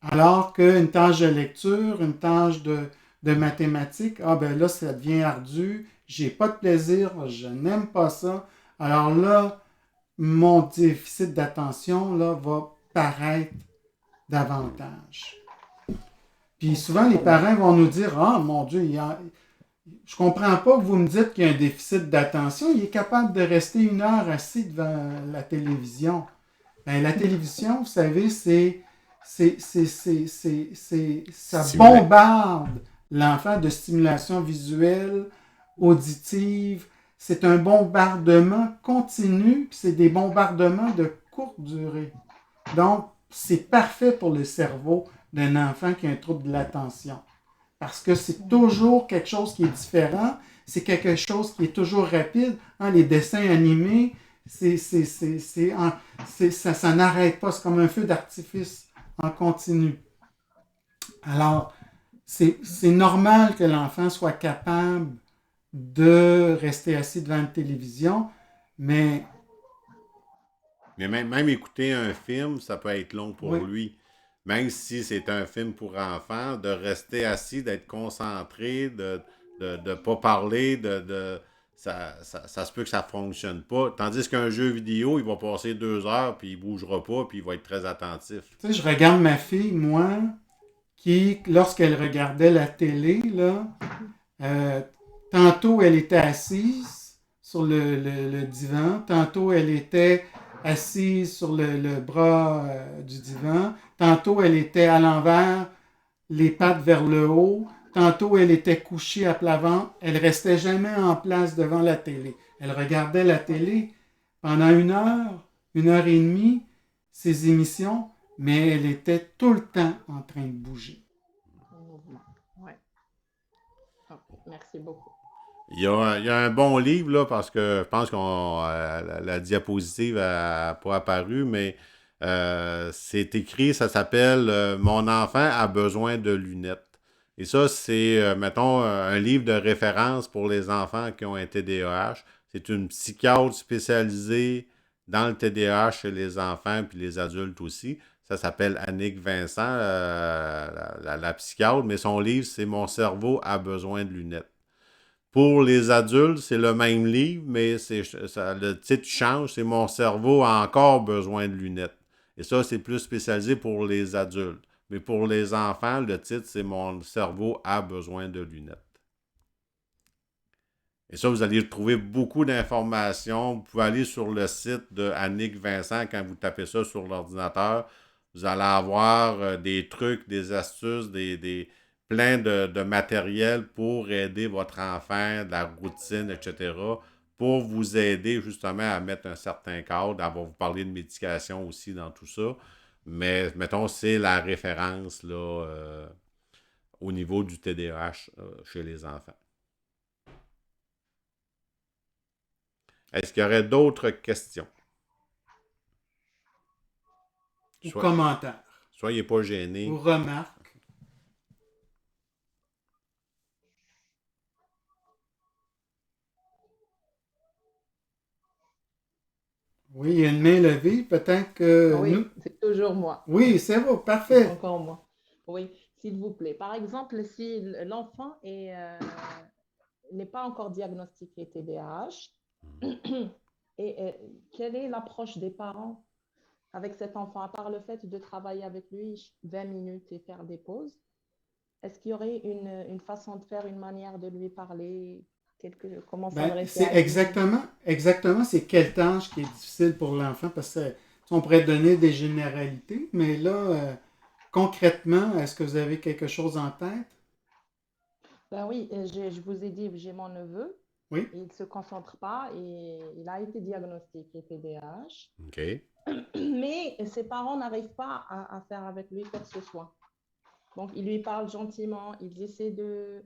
Alors qu'une tâche de lecture, une tâche de mathématiques, ben là, ça devient ardu, j'ai pas de plaisir, je n'aime pas ça. Alors là, mon déficit d'attention là, va paraître davantage. Puis souvent, les parents vont nous dire, mon Dieu, je comprends pas que vous me dites qu'il y a un déficit d'attention. Il est capable de rester 1 heure assis devant la télévision. Ben, la télévision, vous savez, ça bombarde l'enfant de stimulation visuelle, auditive. C'est un bombardement continu, puis c'est des bombardements de courte durée. Donc, c'est parfait pour le cerveau d'un enfant qui a un trouble de l'attention. Parce que c'est toujours quelque chose qui est différent, c'est quelque chose qui est toujours rapide. Hein, les dessins animés, ça n'arrête pas, c'est comme un feu d'artifice en continu. Alors, c'est normal que l'enfant soit capable de rester assis devant une télévision, mais même écouter un film, ça peut être long pour oui. lui. Même si c'est un film pour enfants, de rester assis, d'être concentré, de ne pas parler, ça se peut que ça ne fonctionne pas. Tandis qu'un jeu vidéo, il va passer 2 heures, puis il ne bougera pas, puis il va être très attentif. Tu sais, je regarde ma fille, moi, qui, lorsqu'elle regardait la télé, là, tantôt elle était assise sur le divan, tantôt elle était assise sur le bras du divan, tantôt elle était à l'envers, les pattes vers le haut, tantôt elle était couchée à plat ventre, elle restait jamais en place devant la télé. Elle regardait la télé pendant 1 heure et demie, ses émissions, mais elle était tout le temps en train de bouger. Ouais. Ok, merci beaucoup. Il y a un bon livre, là, parce que je pense que la diapositive n'a pas apparu, mais c'est écrit, ça s'appelle Mon enfant a besoin de lunettes. Et ça, c'est, mettons, un livre de référence pour les enfants qui ont un TDAH. C'est une psychiatre spécialisée dans le TDAH chez les enfants puis les adultes aussi. Ça s'appelle Annick Vincent, la psychiatre, mais son livre, c'est Mon cerveau a besoin de lunettes. Pour les adultes, c'est le même livre, mais le titre change, c'est Mon cerveau a encore besoin de lunettes. Et ça, c'est plus spécialisé pour les adultes. Mais pour les enfants, le titre, c'est Mon cerveau a besoin de lunettes. Et ça, vous allez trouver beaucoup d'informations. Vous pouvez aller sur le site de Annick Vincent quand vous tapez ça sur l'ordinateur. Vous allez avoir des trucs, des astuces, plein de matériel pour aider votre enfant, de la routine, etc., pour vous aider justement à mettre un certain cadre. Elle va vous parler de médication aussi dans tout ça. Mais, mettons, c'est la référence là, au niveau du TDAH chez les enfants. Est-ce qu'il y aurait d'autres questions? Ou commentaires. Soyez pas gênés. Ou remarques. Oui, il y a une main levée. Peut-être que Oui, c'est toujours moi. Oui, c'est bon, parfait. C'est encore moi. Oui, s'il vous plaît. Par exemple, si l'enfant n'est pas encore diagnostiqué TDAH, et quelle est l'approche des parents avec cet enfant, à part le fait de travailler avec lui 20 minutes et faire des pauses? Est-ce qu'il y aurait une façon de faire, une manière de lui parler, comment s'adresser c'est à lui? exactement, c'est quelle tâche qui est difficile pour l'enfant, parce que on pourrait donner des généralités, mais là, concrètement, est-ce que vous avez quelque chose en tête? Ben oui, je vous ai dit, j'ai mon neveu, Oui. il ne se concentre pas et il a été diagnostiqué TDAH, OK. mais ses parents n'arrivent pas à faire avec lui quoi que ce soit. Donc, ils lui parlent gentiment, ils essaient de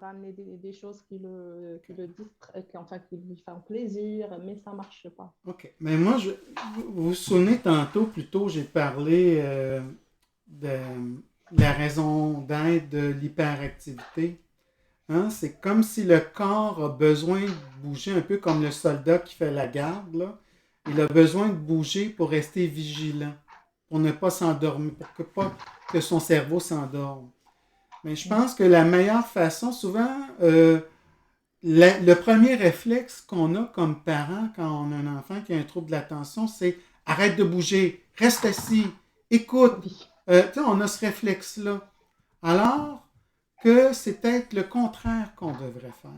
ramener des choses qui le distraient, enfin, qui lui font plaisir, mais ça ne marche pas. OK. Mais moi, vous vous souvenez tantôt, plus tôt, j'ai parlé de la raison d'être de l'hyperactivité. Hein? C'est comme si le corps a besoin de bouger, un peu comme le soldat qui fait la garde, là. Il a besoin de bouger pour rester vigilant, pour ne pas s'endormir, pour que, pas que son cerveau s'endorme. Mais je pense que la meilleure façon, souvent, le premier réflexe qu'on a comme parent quand on a un enfant qui a un trouble de l'attention, c'est arrête de bouger, reste assis, écoute. Oui. On a ce réflexe-là. Alors que c'est peut-être le contraire qu'on devrait faire.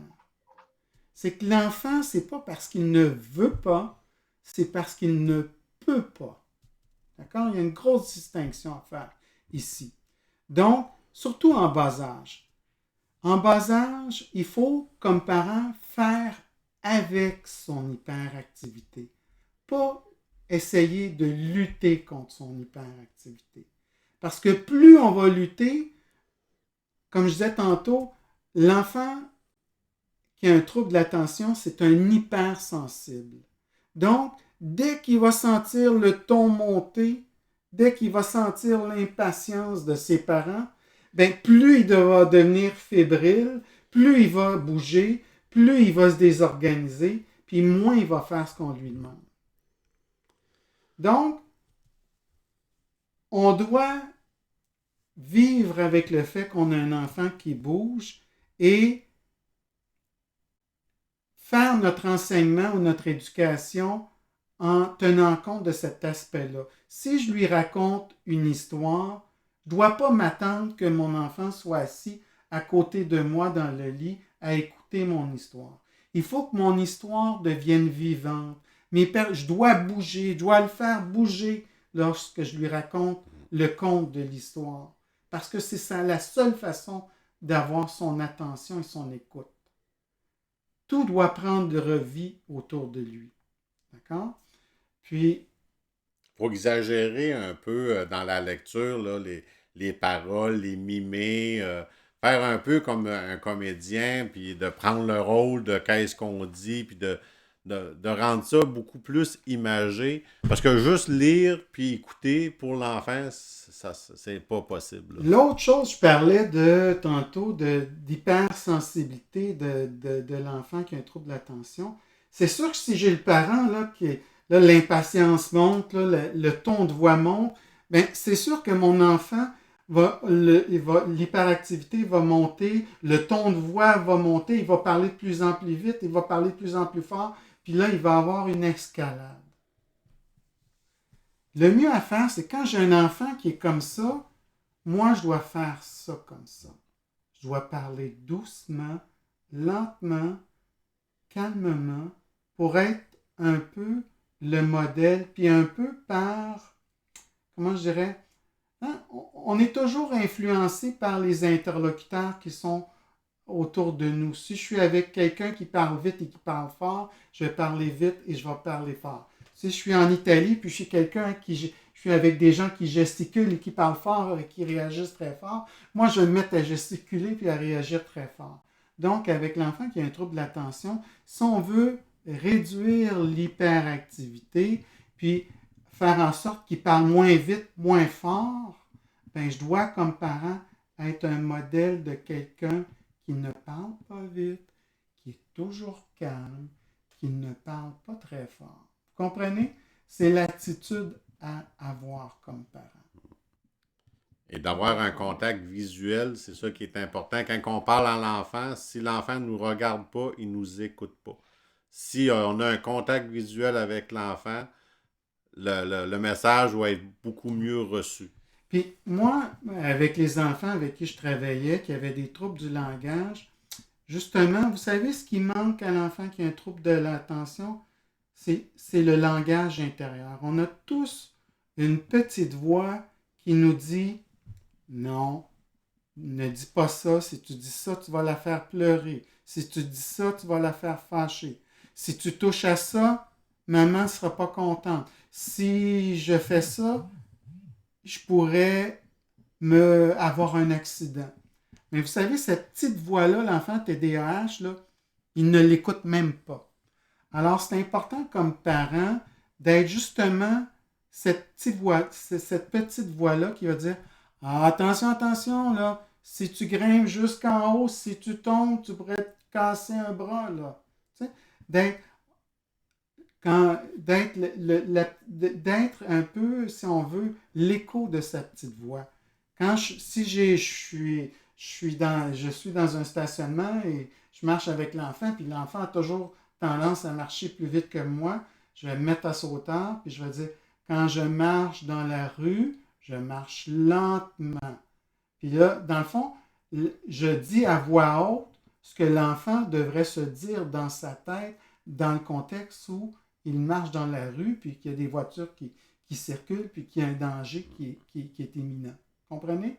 C'est que l'enfant, c'est pas parce qu'il ne veut pas, c'est parce qu'il ne peut pas. D'accord? Il y a une grosse distinction à faire ici. Donc, surtout en bas âge. En bas âge, il faut, comme parent, faire avec son hyperactivité. Pas essayer de lutter contre son hyperactivité. Parce que plus on va lutter, comme je disais tantôt, l'enfant qui a un trouble de l'attention, c'est un hypersensible. Donc, dès qu'il va sentir le ton monter, dès qu'il va sentir l'impatience de ses parents, ben, plus il va devenir fébrile, plus il va bouger, plus il va se désorganiser, puis moins il va faire ce qu'on lui demande. Donc, on doit vivre avec le fait qu'on a un enfant qui bouge et faire notre enseignement ou notre éducation en tenant compte de cet aspect-là. Si je lui raconte une histoire, je ne dois pas m'attendre que mon enfant soit assis à côté de moi dans le lit à écouter mon histoire. Il faut que mon histoire devienne vivante. Je dois bouger, je dois le faire bouger lorsque je lui raconte le conte de l'histoire. Parce que c'est ça la seule façon d'avoir son attention et son écoute. Tout doit prendre vie autour de lui. D'accord? Puis, Faut exagérer un peu dans la lecture, là, les paroles, les mimer, faire un peu comme un comédien, puis de prendre le rôle de qu'est-ce qu'on dit, puis de rendre ça beaucoup plus imagé. Parce que juste lire puis écouter pour l'enfant, ça, c'est pas possible, là. l'autre chose, je parlais tantôt d'hypersensibilité de l'enfant qui a un trouble de l'attention. C'est sûr que si j'ai le parent là, là, l'impatience monte, là, le ton de voix monte, ben, c'est sûr que mon enfant l'hyperactivité va monter, le ton de voix va monter, il va parler de plus en plus vite, il va parler de plus en plus fort, puis là, il va avoir une escalade. Le mieux à faire, c'est quand j'ai un enfant qui est comme ça, moi, je dois faire ça comme ça. Je dois parler doucement, lentement, calmement, pour être un peu le modèle, puis un peu par, comment je dirais, hein, on est toujours influencé par les interlocuteurs qui sont autour de nous. Si je suis avec quelqu'un qui parle vite et qui parle fort, je vais parler vite et je vais parler fort. Si je suis en Italie, puis je suis je suis avec des gens qui gesticulent et qui parlent fort et qui réagissent très fort, moi je vais me mettre à gesticuler puis à réagir très fort. Donc, avec l'enfant qui a un trouble de l'attention, si on veut réduire l'hyperactivité, puis faire en sorte qu'il parle moins vite, moins fort, ben, je dois, comme parent, être un modèle de quelqu'un qui ne parle pas vite, qui est toujours calme, qui ne parle pas très fort. Vous comprenez? C'est l'attitude à avoir comme parent. Et d'avoir un contact visuel, c'est ça qui est important. Quand on parle à l'enfant, si l'enfant ne nous regarde pas, il ne nous écoute pas. Si on a un contact visuel avec l'enfant, le message va être beaucoup mieux reçu. Puis moi, avec les enfants avec qui je travaillais, qui avaient des troubles du langage, justement, vous savez ce qui manque à l'enfant qui a un trouble de l'attention? C'est le langage intérieur. On a tous une petite voix qui nous dit non, Ne dis pas ça. Si tu dis ça, tu vas la faire pleurer. Si tu dis ça, tu vas la faire fâcher. Si tu touches à ça, maman ne sera pas contente. Si je fais ça, je pourrais avoir un accident. Mais vous savez, cette petite voix-là, l'enfant TDAH, là, il ne l'écoute même pas. Alors, c'est important comme parent d'être justement cette petite voix-là qui va dire ah, attention, attention, là, si tu grimpes jusqu'en haut, si tu tombes, tu pourrais te casser un bras, là. Tu sais, d'être, d'être un peu, si on veut, l'écho de sa petite voix. Si je suis dans un stationnement et je marche avec l'enfant, puis l'enfant a toujours tendance à marcher plus vite que moi, je vais me mettre à sauteur, puis je vais dire, quand je marche dans la rue, je marche lentement. Puis là, dans le fond, je dis à voix haute ce que l'enfant devrait se dire dans sa tête, dans le contexte où il marche dans la rue, puis qu'il y a des voitures qui circulent, puis qu'il y a un danger qui est imminent. Comprenez?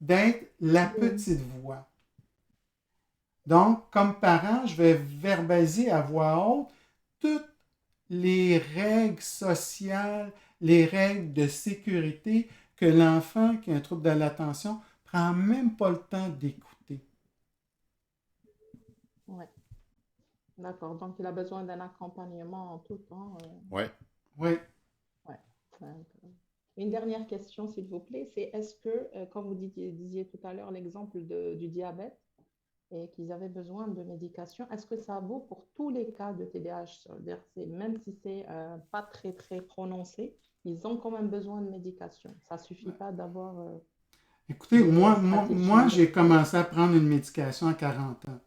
D'être la petite voix. Donc, comme parent, je vais verbaliser à voix haute toutes les règles sociales, les règles de sécurité que l'enfant qui a un trouble de l'attention prend même pas le temps d'écouter. Ouais, d'accord. Donc, il a besoin d'un accompagnement en tout temps. Ouais. Oui. Ouais. Une dernière question, s'il vous plaît, c'est est-ce que, comme vous disiez tout à l'heure l'exemple du diabète et qu'ils avaient besoin de médication, est-ce que ça vaut pour tous les cas de TDAH? C'est-à-dire, même si c'est pas très, très prononcé, ils ont quand même besoin de médication. Ça ne suffit pas d'avoir Écoutez, des moi, stratégies. j'ai commencé à prendre une médication à 40 ans.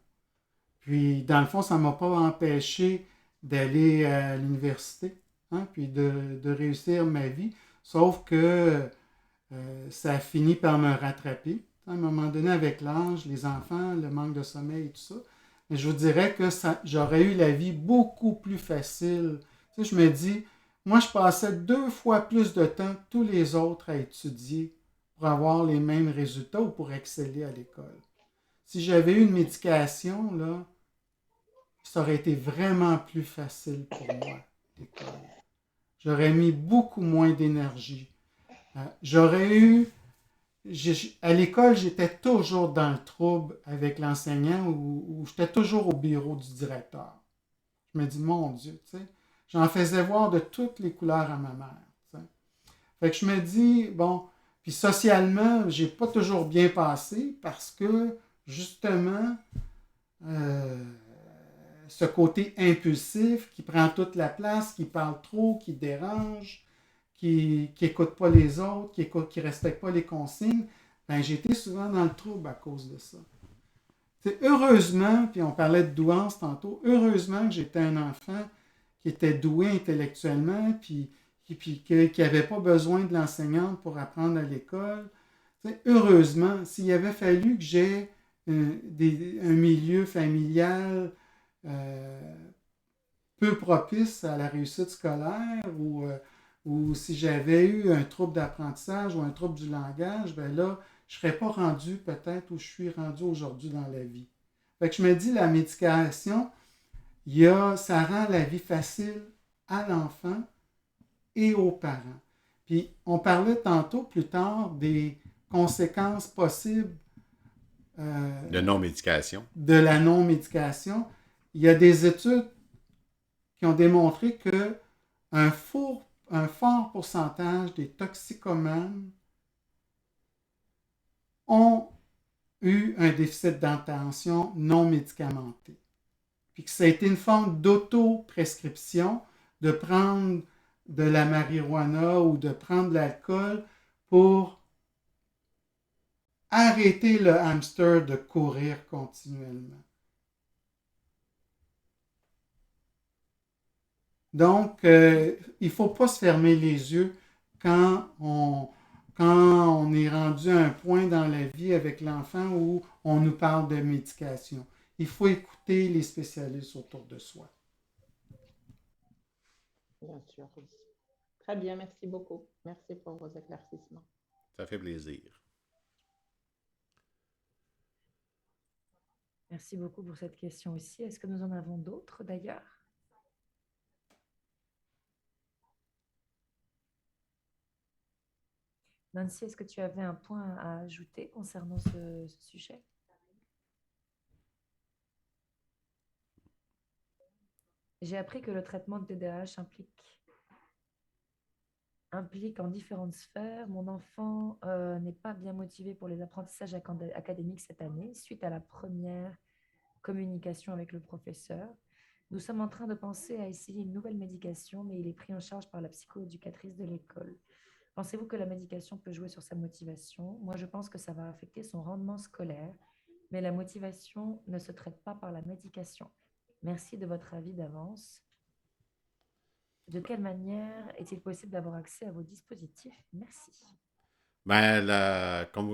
Puis, dans le fond, ça ne m'a pas empêché d'aller à l'université, hein, puis de réussir ma vie. Sauf que ça a fini par me rattraper. À un moment donné, avec l'âge, les enfants, le manque de sommeil et tout ça. Mais je vous dirais que j'aurais eu la vie beaucoup plus facile. Tu sais, je me dis, moi, je passais 2 fois plus de temps que tous les autres à étudier pour avoir les mêmes résultats ou pour exceller à l'école. Si j'avais eu une médication, là, ça aurait été vraiment plus facile pour moi, l'école. J'aurais mis beaucoup moins d'énergie. J'aurais eu à l'école, j'étais toujours dans le trouble avec l'enseignant ou j'étais toujours au bureau du directeur. Je me dis, mon Dieu, tu sais, j'en faisais voir de toutes les couleurs à ma mère. Tu sais. Fait que je me dis, bon, puis socialement, j'ai pas toujours bien passé parce que, justement, euh, ce côté impulsif qui prend toute la place, qui parle trop, qui dérange, qui n'écoute pas les autres, qui ne respecte pas les consignes, ben, j'ai été souvent dans le trouble à cause de ça. T'sais, heureusement, puis on parlait de douance tantôt, heureusement que j'étais un enfant qui était doué intellectuellement, puis qui n'avait pas besoin de l'enseignante pour apprendre à l'école. T'sais, heureusement, s'il avait fallu que j'ai un milieu familial peu propice à la réussite scolaire ou si j'avais eu un trouble d'apprentissage ou un trouble du langage, ben là, je ne serais pas rendu peut-être où je suis rendu aujourd'hui dans la vie. Fait que je me dis, la médication, ça rend la vie facile à l'enfant et aux parents. Puis, on parlait tantôt plus tard des conséquences possibles De non-médication. de la non-médication. Il y a des études qui ont démontré que un fort pourcentage des toxicomanes ont eu un déficit d'attention non médicamenté. Puis que ça a été une forme d'auto-prescription de prendre de la marijuana ou de prendre de l'alcool pour arrêter le hamster de courir continuellement. Donc, il ne faut pas se fermer les yeux quand on est rendu à un point dans la vie avec l'enfant où on nous parle de médication. Il faut écouter les spécialistes autour de soi. Bien sûr, oui. Très bien, merci beaucoup. Merci pour vos éclaircissements. Ça fait plaisir. Merci beaucoup pour cette question aussi. Est-ce que nous en avons d'autres d'ailleurs? Nancy, est-ce que tu avais un point à ajouter concernant ce sujet? J'ai appris que le traitement de TDAH implique en différentes sphères. Mon enfant n'est pas bien motivé pour les apprentissages académiques cette année, suite à la première communication avec le professeur. Nous sommes en train de penser à essayer une nouvelle médication, mais il est pris en charge par la psychoéducatrice de l'école. Pensez-vous que la médication peut jouer sur sa motivation? Moi, je pense que ça va affecter son rendement scolaire, mais la motivation ne se traite pas par la médication. Merci de votre avis d'avance. De quelle manière est-il possible d'avoir accès à vos dispositifs? Merci. Ben, comme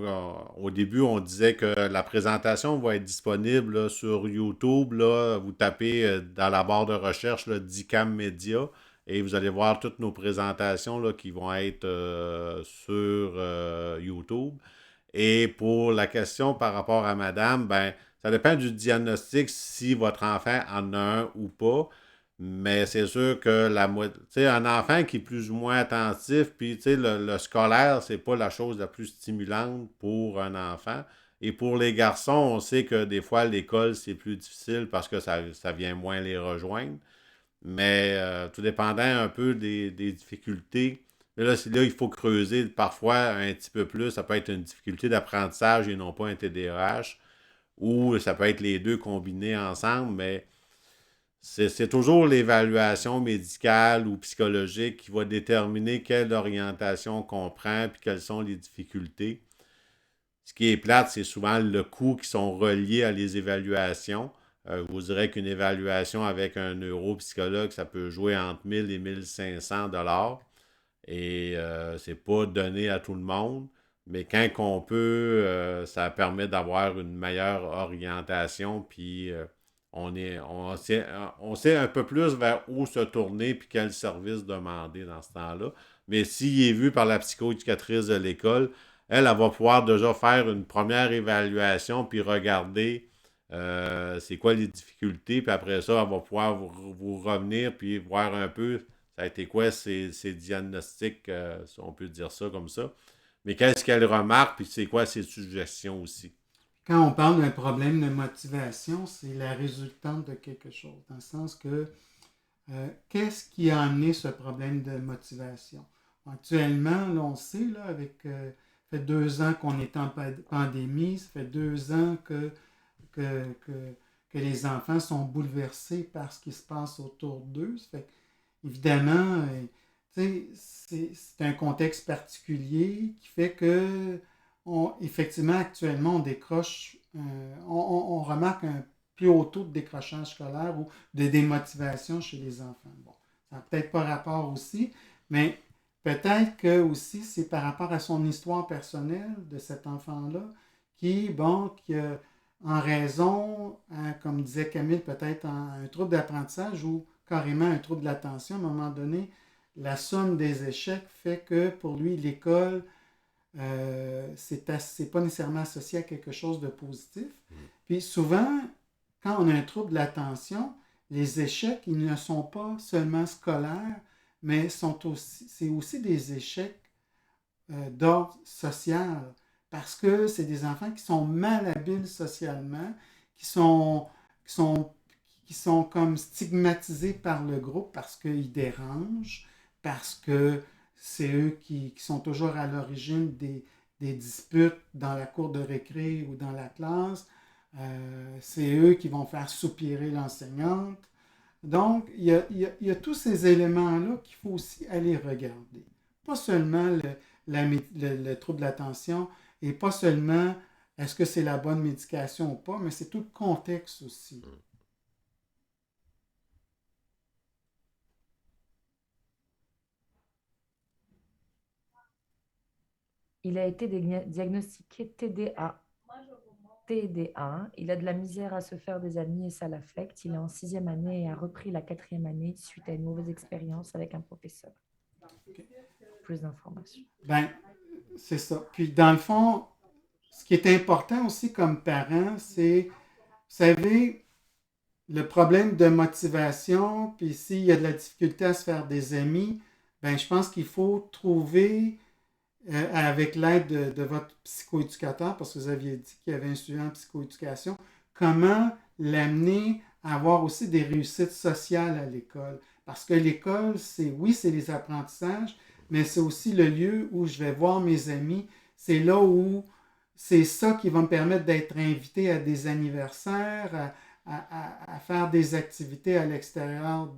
au début, on disait que la présentation va être disponible là, sur YouTube. Là, vous tapez dans la barre de recherche là, DICAM Media et vous allez voir toutes nos présentations là, qui vont être sur YouTube. Et pour la question par rapport à madame, ben, ça dépend du diagnostic si votre enfant en a un ou pas. Mais c'est sûr que tu sais, un enfant qui est plus ou moins attentif, puis tu sais, le scolaire, c'est pas la chose la plus stimulante pour un enfant. Et pour les garçons, on sait que des fois, l'école, c'est plus difficile parce que ça vient moins les rejoindre. Mais tout dépendant un peu des difficultés. Mais là, il faut creuser parfois un petit peu plus. Ça peut être une difficulté d'apprentissage et non pas un TDAH. Ou ça peut être les deux combinés ensemble, mais c'est toujours l'évaluation médicale ou psychologique qui va déterminer quelle orientation qu'on prend et quelles sont les difficultés. Ce qui est plate, c'est souvent le coût qui sont reliés à les évaluations. Je vous dirais qu'une évaluation avec un neuropsychologue, ça peut jouer entre 1000 et 1500 dollars. Et c'est pas donné à tout le monde. Mais quand on peut, ça permet d'avoir une meilleure orientation. Puis on sait un peu plus vers où se tourner puis quel service demander dans ce temps-là. Mais s'il est vu par la psychoéducatrice de l'école, elle va pouvoir déjà faire une première évaluation puis regarder c'est quoi les difficultés. Puis après ça, elle va pouvoir vous revenir puis voir un peu ça a été quoi ces diagnostics, si on peut dire ça comme ça. Mais qu'est-ce qu'elle remarque puis c'est quoi ses suggestions aussi. Quand on parle d'un problème de motivation, c'est la résultante de quelque chose, dans le sens que qu'est-ce qui a amené ce problème de motivation? Actuellement, là, on sait, là, ça fait 2 ans qu'on est en pandémie, ça fait 2 ans que, que, que les enfants sont bouleversés par ce qui se passe autour d'eux. Ça fait évidemment, c'est un contexte particulier qui fait que, effectivement, actuellement, on décroche, on remarque un plus haut taux de décrochage scolaire ou de démotivation chez les enfants. Bon, ça n'a peut-être pas rapport aussi, mais peut-être que aussi c'est par rapport à son histoire personnelle de cet enfant-là qui en raison, hein, comme disait Camille, peut-être un trouble d'apprentissage ou carrément un trouble de l'attention, à un moment donné, la somme des échecs fait que pour lui, l'école, c'est pas nécessairement associé à quelque chose de positif. Puis souvent, quand on a un trouble de l'attention, les échecs, ils ne sont pas seulement scolaires, mais c'est aussi des échecs d'ordre social, parce que c'est des enfants qui sont malhabiles socialement, qui sont, qui sont, qui sont comme stigmatisés par le groupe parce qu'ils dérangent, parce que c'est eux qui sont toujours à l'origine des disputes dans la cour de récré ou dans la classe. C'est eux qui vont faire soupirer l'enseignante. Donc, il y a tous ces éléments-là qu'il faut aussi aller regarder. Pas seulement le trouble de l'attention et pas seulement est-ce que c'est la bonne médication ou pas, mais c'est tout le contexte aussi. Il a été diagnostiqué TDA. TDA. Il a de la misère à se faire des amis et ça l'affecte. Il est en 6e année et a repris la 4e année suite à une mauvaise expérience avec un professeur. Okay. Plus d'informations. Ben, c'est ça. Puis, dans le fond, ce qui est important aussi comme parent, c'est savez, le problème de motivation, puis s'il y a de la difficulté à se faire des amis, ben je pense qu'il faut trouver, avec l'aide de votre psychoéducateur, parce que vous aviez dit qu'il y avait un suivi en psychoéducation, comment l'amener à avoir aussi des réussites sociales à l'école. Parce que l'école, oui, c'est les apprentissages, mais c'est aussi le lieu où je vais voir mes amis. C'est là où c'est ça qui va me permettre d'être invité à des anniversaires, à faire des activités à l'extérieur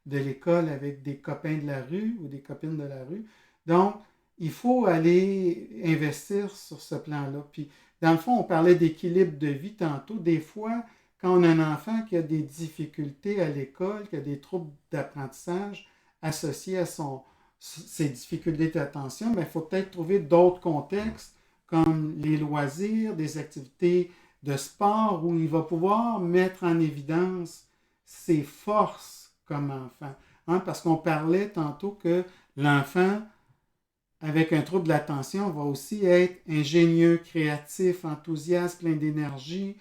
de l'école avec des copains de la rue ou des copines de la rue. Donc, il faut aller investir sur ce plan-là. Puis, dans le fond, on parlait d'équilibre de vie tantôt. Des fois, quand on a un enfant qui a des difficultés à l'école, qui a des troubles d'apprentissage associés à ses difficultés d'attention, il faut peut-être trouver d'autres contextes comme les loisirs, des activités de sport où il va pouvoir mettre en évidence ses forces comme enfant. Hein, parce qu'on parlait tantôt que l'enfant avec un trouble de l'attention va aussi être ingénieux, créatif, enthousiaste, plein d'énergie.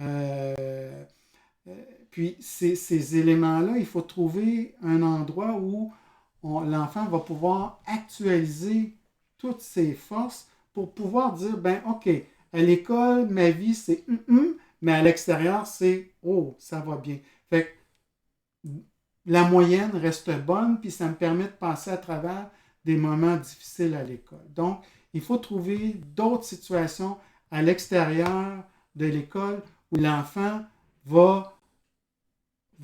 Euh, Puis ces éléments-là, il faut trouver un endroit où l'enfant va pouvoir actualiser toutes ses forces pour pouvoir dire, ben OK, à l'école, ma vie, c'est mais à l'extérieur, c'est oh, ça va bien. Fait que la moyenne reste bonne, puis ça me permet de passer à travers des moments difficiles à l'école. Donc, il faut trouver d'autres situations à l'extérieur de l'école où l'enfant va,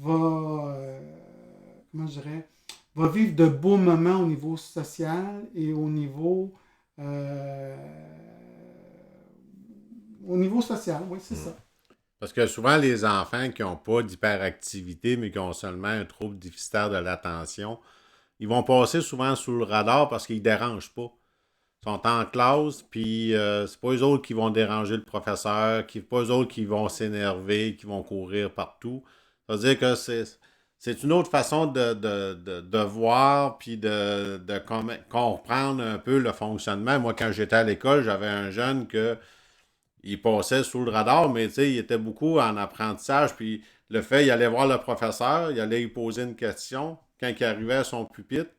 comment je dirais, va vivre de beaux moments au niveau social et euh, au niveau social, oui, c'est ça. Parce que souvent, les enfants qui n'ont pas d'hyperactivité, mais qui ont seulement un trouble déficitaire de l'attention, ils vont passer souvent sous le radar parce qu'ils ne dérangent pas. Ils sont en classe, puis c'est pas eux autres qui vont déranger le professeur, c'est pas eux autres qui vont s'énerver, qui vont courir partout. Ça veut dire que c'est une autre façon de voir, puis de comprendre un peu le fonctionnement. Moi, quand j'étais à l'école, j'avais un jeune que il passait sous le radar, mais tu sais, il était beaucoup en apprentissage, puis le fait, il allait voir le professeur, il allait lui poser une question. Quand il arrivait à son pupitre,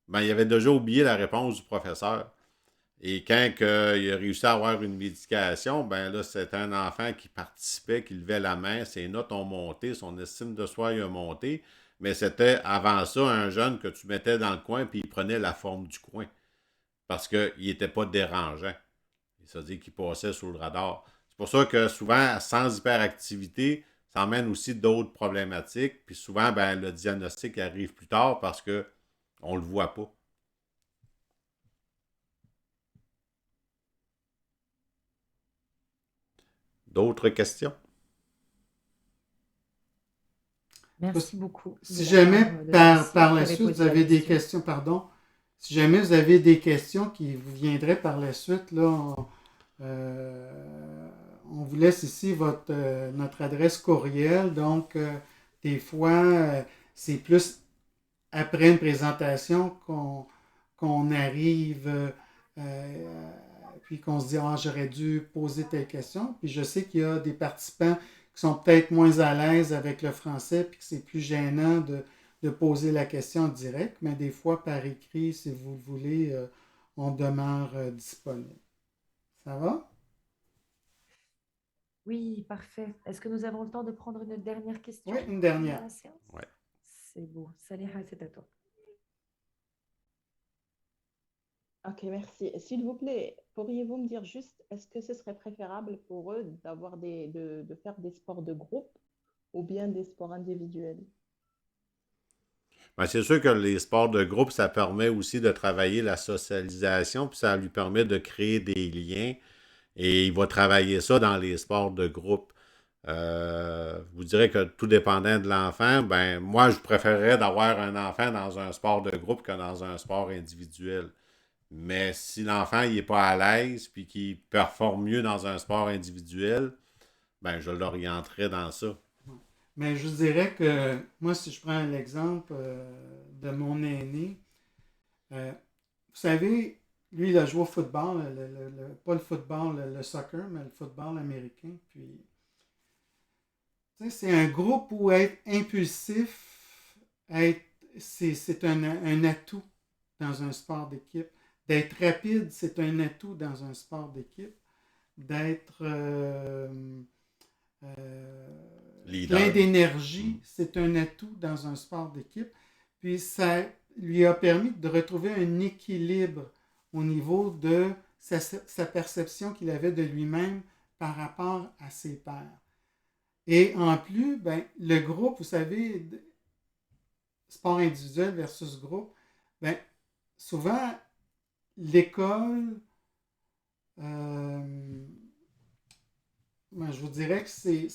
ben, il avait déjà oublié la réponse du professeur. Et quand il a réussi à avoir une médication, ben là, c'était un enfant qui participait, qui levait la main, ses notes ont monté, son estime de soi a monté, mais c'était avant ça un jeune que tu mettais dans le coin, puis il prenait la forme du coin, parce qu'il n'était pas dérangeant. Ça veut dire qu'il passait sous le radar. C'est pour ça que souvent, sans hyperactivité, ça emmène aussi d'autres problématiques. Puis souvent, ben, le diagnostic arrive plus tard parce qu'on ne le voit pas. D'autres questions? Merci beaucoup Si jamais de la question par qui la avait suite vous posé la avez des question. questions, pardon, si jamais vous avez des questions qui vous viendraient par la suite, là, on vous laisse ici notre adresse courriel. Donc, des fois, c'est plus après une présentation qu'on arrive, puis qu'on se dit, ah, j'aurais dû poser telle question. Puis je sais qu'il y a des participants qui sont peut-être moins à l'aise avec le français, puis que c'est plus gênant de poser la question en direct, mais des fois par écrit, si vous le voulez, on demeure disponible. Ça va? Oui, parfait. Est-ce que nous avons le temps de prendre une dernière question Oui, une dans dernière. la séance? Ouais. C'est beau. Saliha, c'est à toi. Ok, merci. S'il vous plaît, pourriez-vous me dire juste, est-ce que ce serait préférable pour eux de faire des sports de groupe ou bien des sports individuels? Ben, c'est sûr que les sports de groupe, ça permet aussi de travailler la socialisation, puis ça lui permet de créer des liens. Et il va travailler ça dans les sports de groupe. Je vous dirais que tout dépendant de l'enfant, ben moi, je préférerais d'avoir un enfant dans un sport de groupe que dans un sport individuel. Mais si l'enfant n'est pas à l'aise puis qu'il performe mieux dans un sport individuel, ben je l'orienterais dans ça. Mais je vous dirais que moi, si je prends l'exemple de mon aîné, vous savez, lui, il a joué au football, pas le football, le soccer, mais le football américain. Puis Tu sais, c'est un groupe où être impulsif, c'est un atout dans un sport d'équipe. D'être rapide, c'est un atout dans un sport d'équipe. D'être plein Leader. d'énergie, c'est un atout dans un sport d'équipe. Puis ça lui a permis de retrouver un équilibre au niveau de sa perception qu'il avait de lui-même par rapport à ses pairs. Et en plus, ben, le groupe, vous savez, sport individuel versus groupe, ben, souvent, l'école, euh, ben, je vous dirais que c'est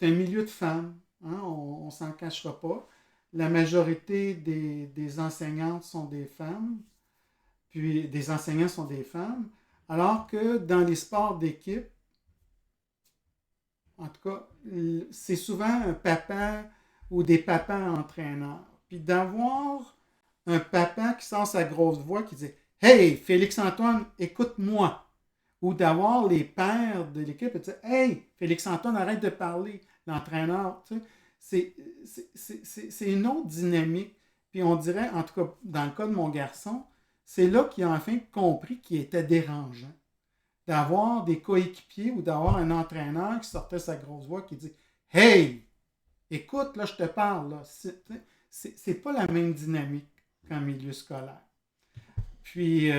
un milieu de femmes. Hein, on ne s'en cachera pas. La majorité des enseignantes sont des femmes, puis des enseignants sont des femmes, alors que dans les sports d'équipe, en tout cas, c'est souvent un papa ou des papas entraîneurs. Puis d'avoir un papa qui sort sa grosse voix qui dit Hey, Félix-Antoine, écoute-moi. Ou d'avoir les pères de l'équipe et dire Hey, Félix-Antoine, arrête de parler, l'entraîneur. Tu sais, c'est une autre dynamique. Puis on dirait, en tout cas, dans le cas de mon garçon, c'est là qu'il a enfin compris qu'il était dérangeant d'avoir des coéquipiers ou d'avoir un entraîneur qui sortait sa grosse voix qui dit Hey, écoute, là, je te parle. Là. C'est pas la même dynamique qu'en milieu scolaire. Puis,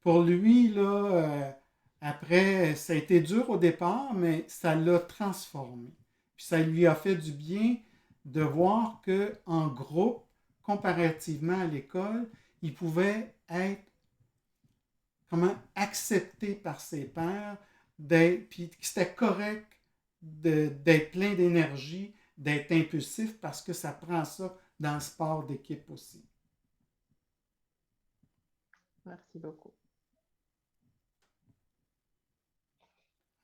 pour lui, là, après, ça a été dur au départ, mais ça l'a transformé. Puis, ça lui a fait du bien de voir qu'en groupe, comparativement à l'école, il pouvait être accepté par ses pairs, puis que c'était correct d'être plein d'énergie, d'être impulsif, parce que ça prend ça dans le sport d'équipe aussi. Merci beaucoup.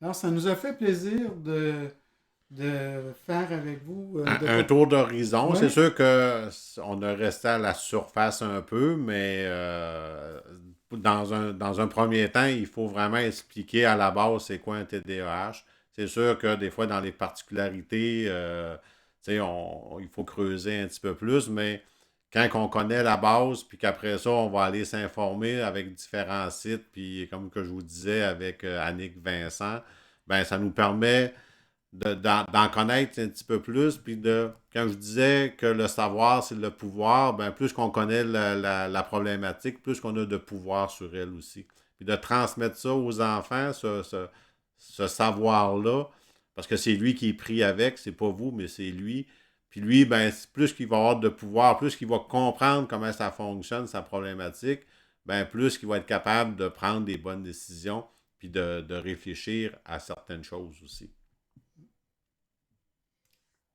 Alors, ça nous a fait plaisir de faire avec vous. Un tour d'horizon. Ouais. C'est sûr qu'on a resté à la surface un peu, mais dans un premier temps, il faut vraiment expliquer à la base c'est quoi un TDAH. C'est sûr que des fois, dans les particularités, il faut creuser un petit peu plus, mais quand on connaît la base, puis qu'après ça, on va aller s'informer avec différents sites, puis comme que je vous disais avec Annick Vincent, ben ça nous permet d'en connaître un petit peu plus, puis quand je disais que le savoir, c'est le pouvoir, ben plus qu'on connaît la problématique, plus qu'on a de pouvoir sur elle aussi. Puis de transmettre ça aux enfants, ce savoir-là, parce que c'est lui qui est pris avec, c'est pas vous, mais c'est lui. Puis lui, ben, plus qu'il va avoir de pouvoir, plus qu'il va comprendre comment ça fonctionne, sa problématique, ben, plus qu'il va être capable de prendre des bonnes décisions, puis de réfléchir à certaines choses aussi.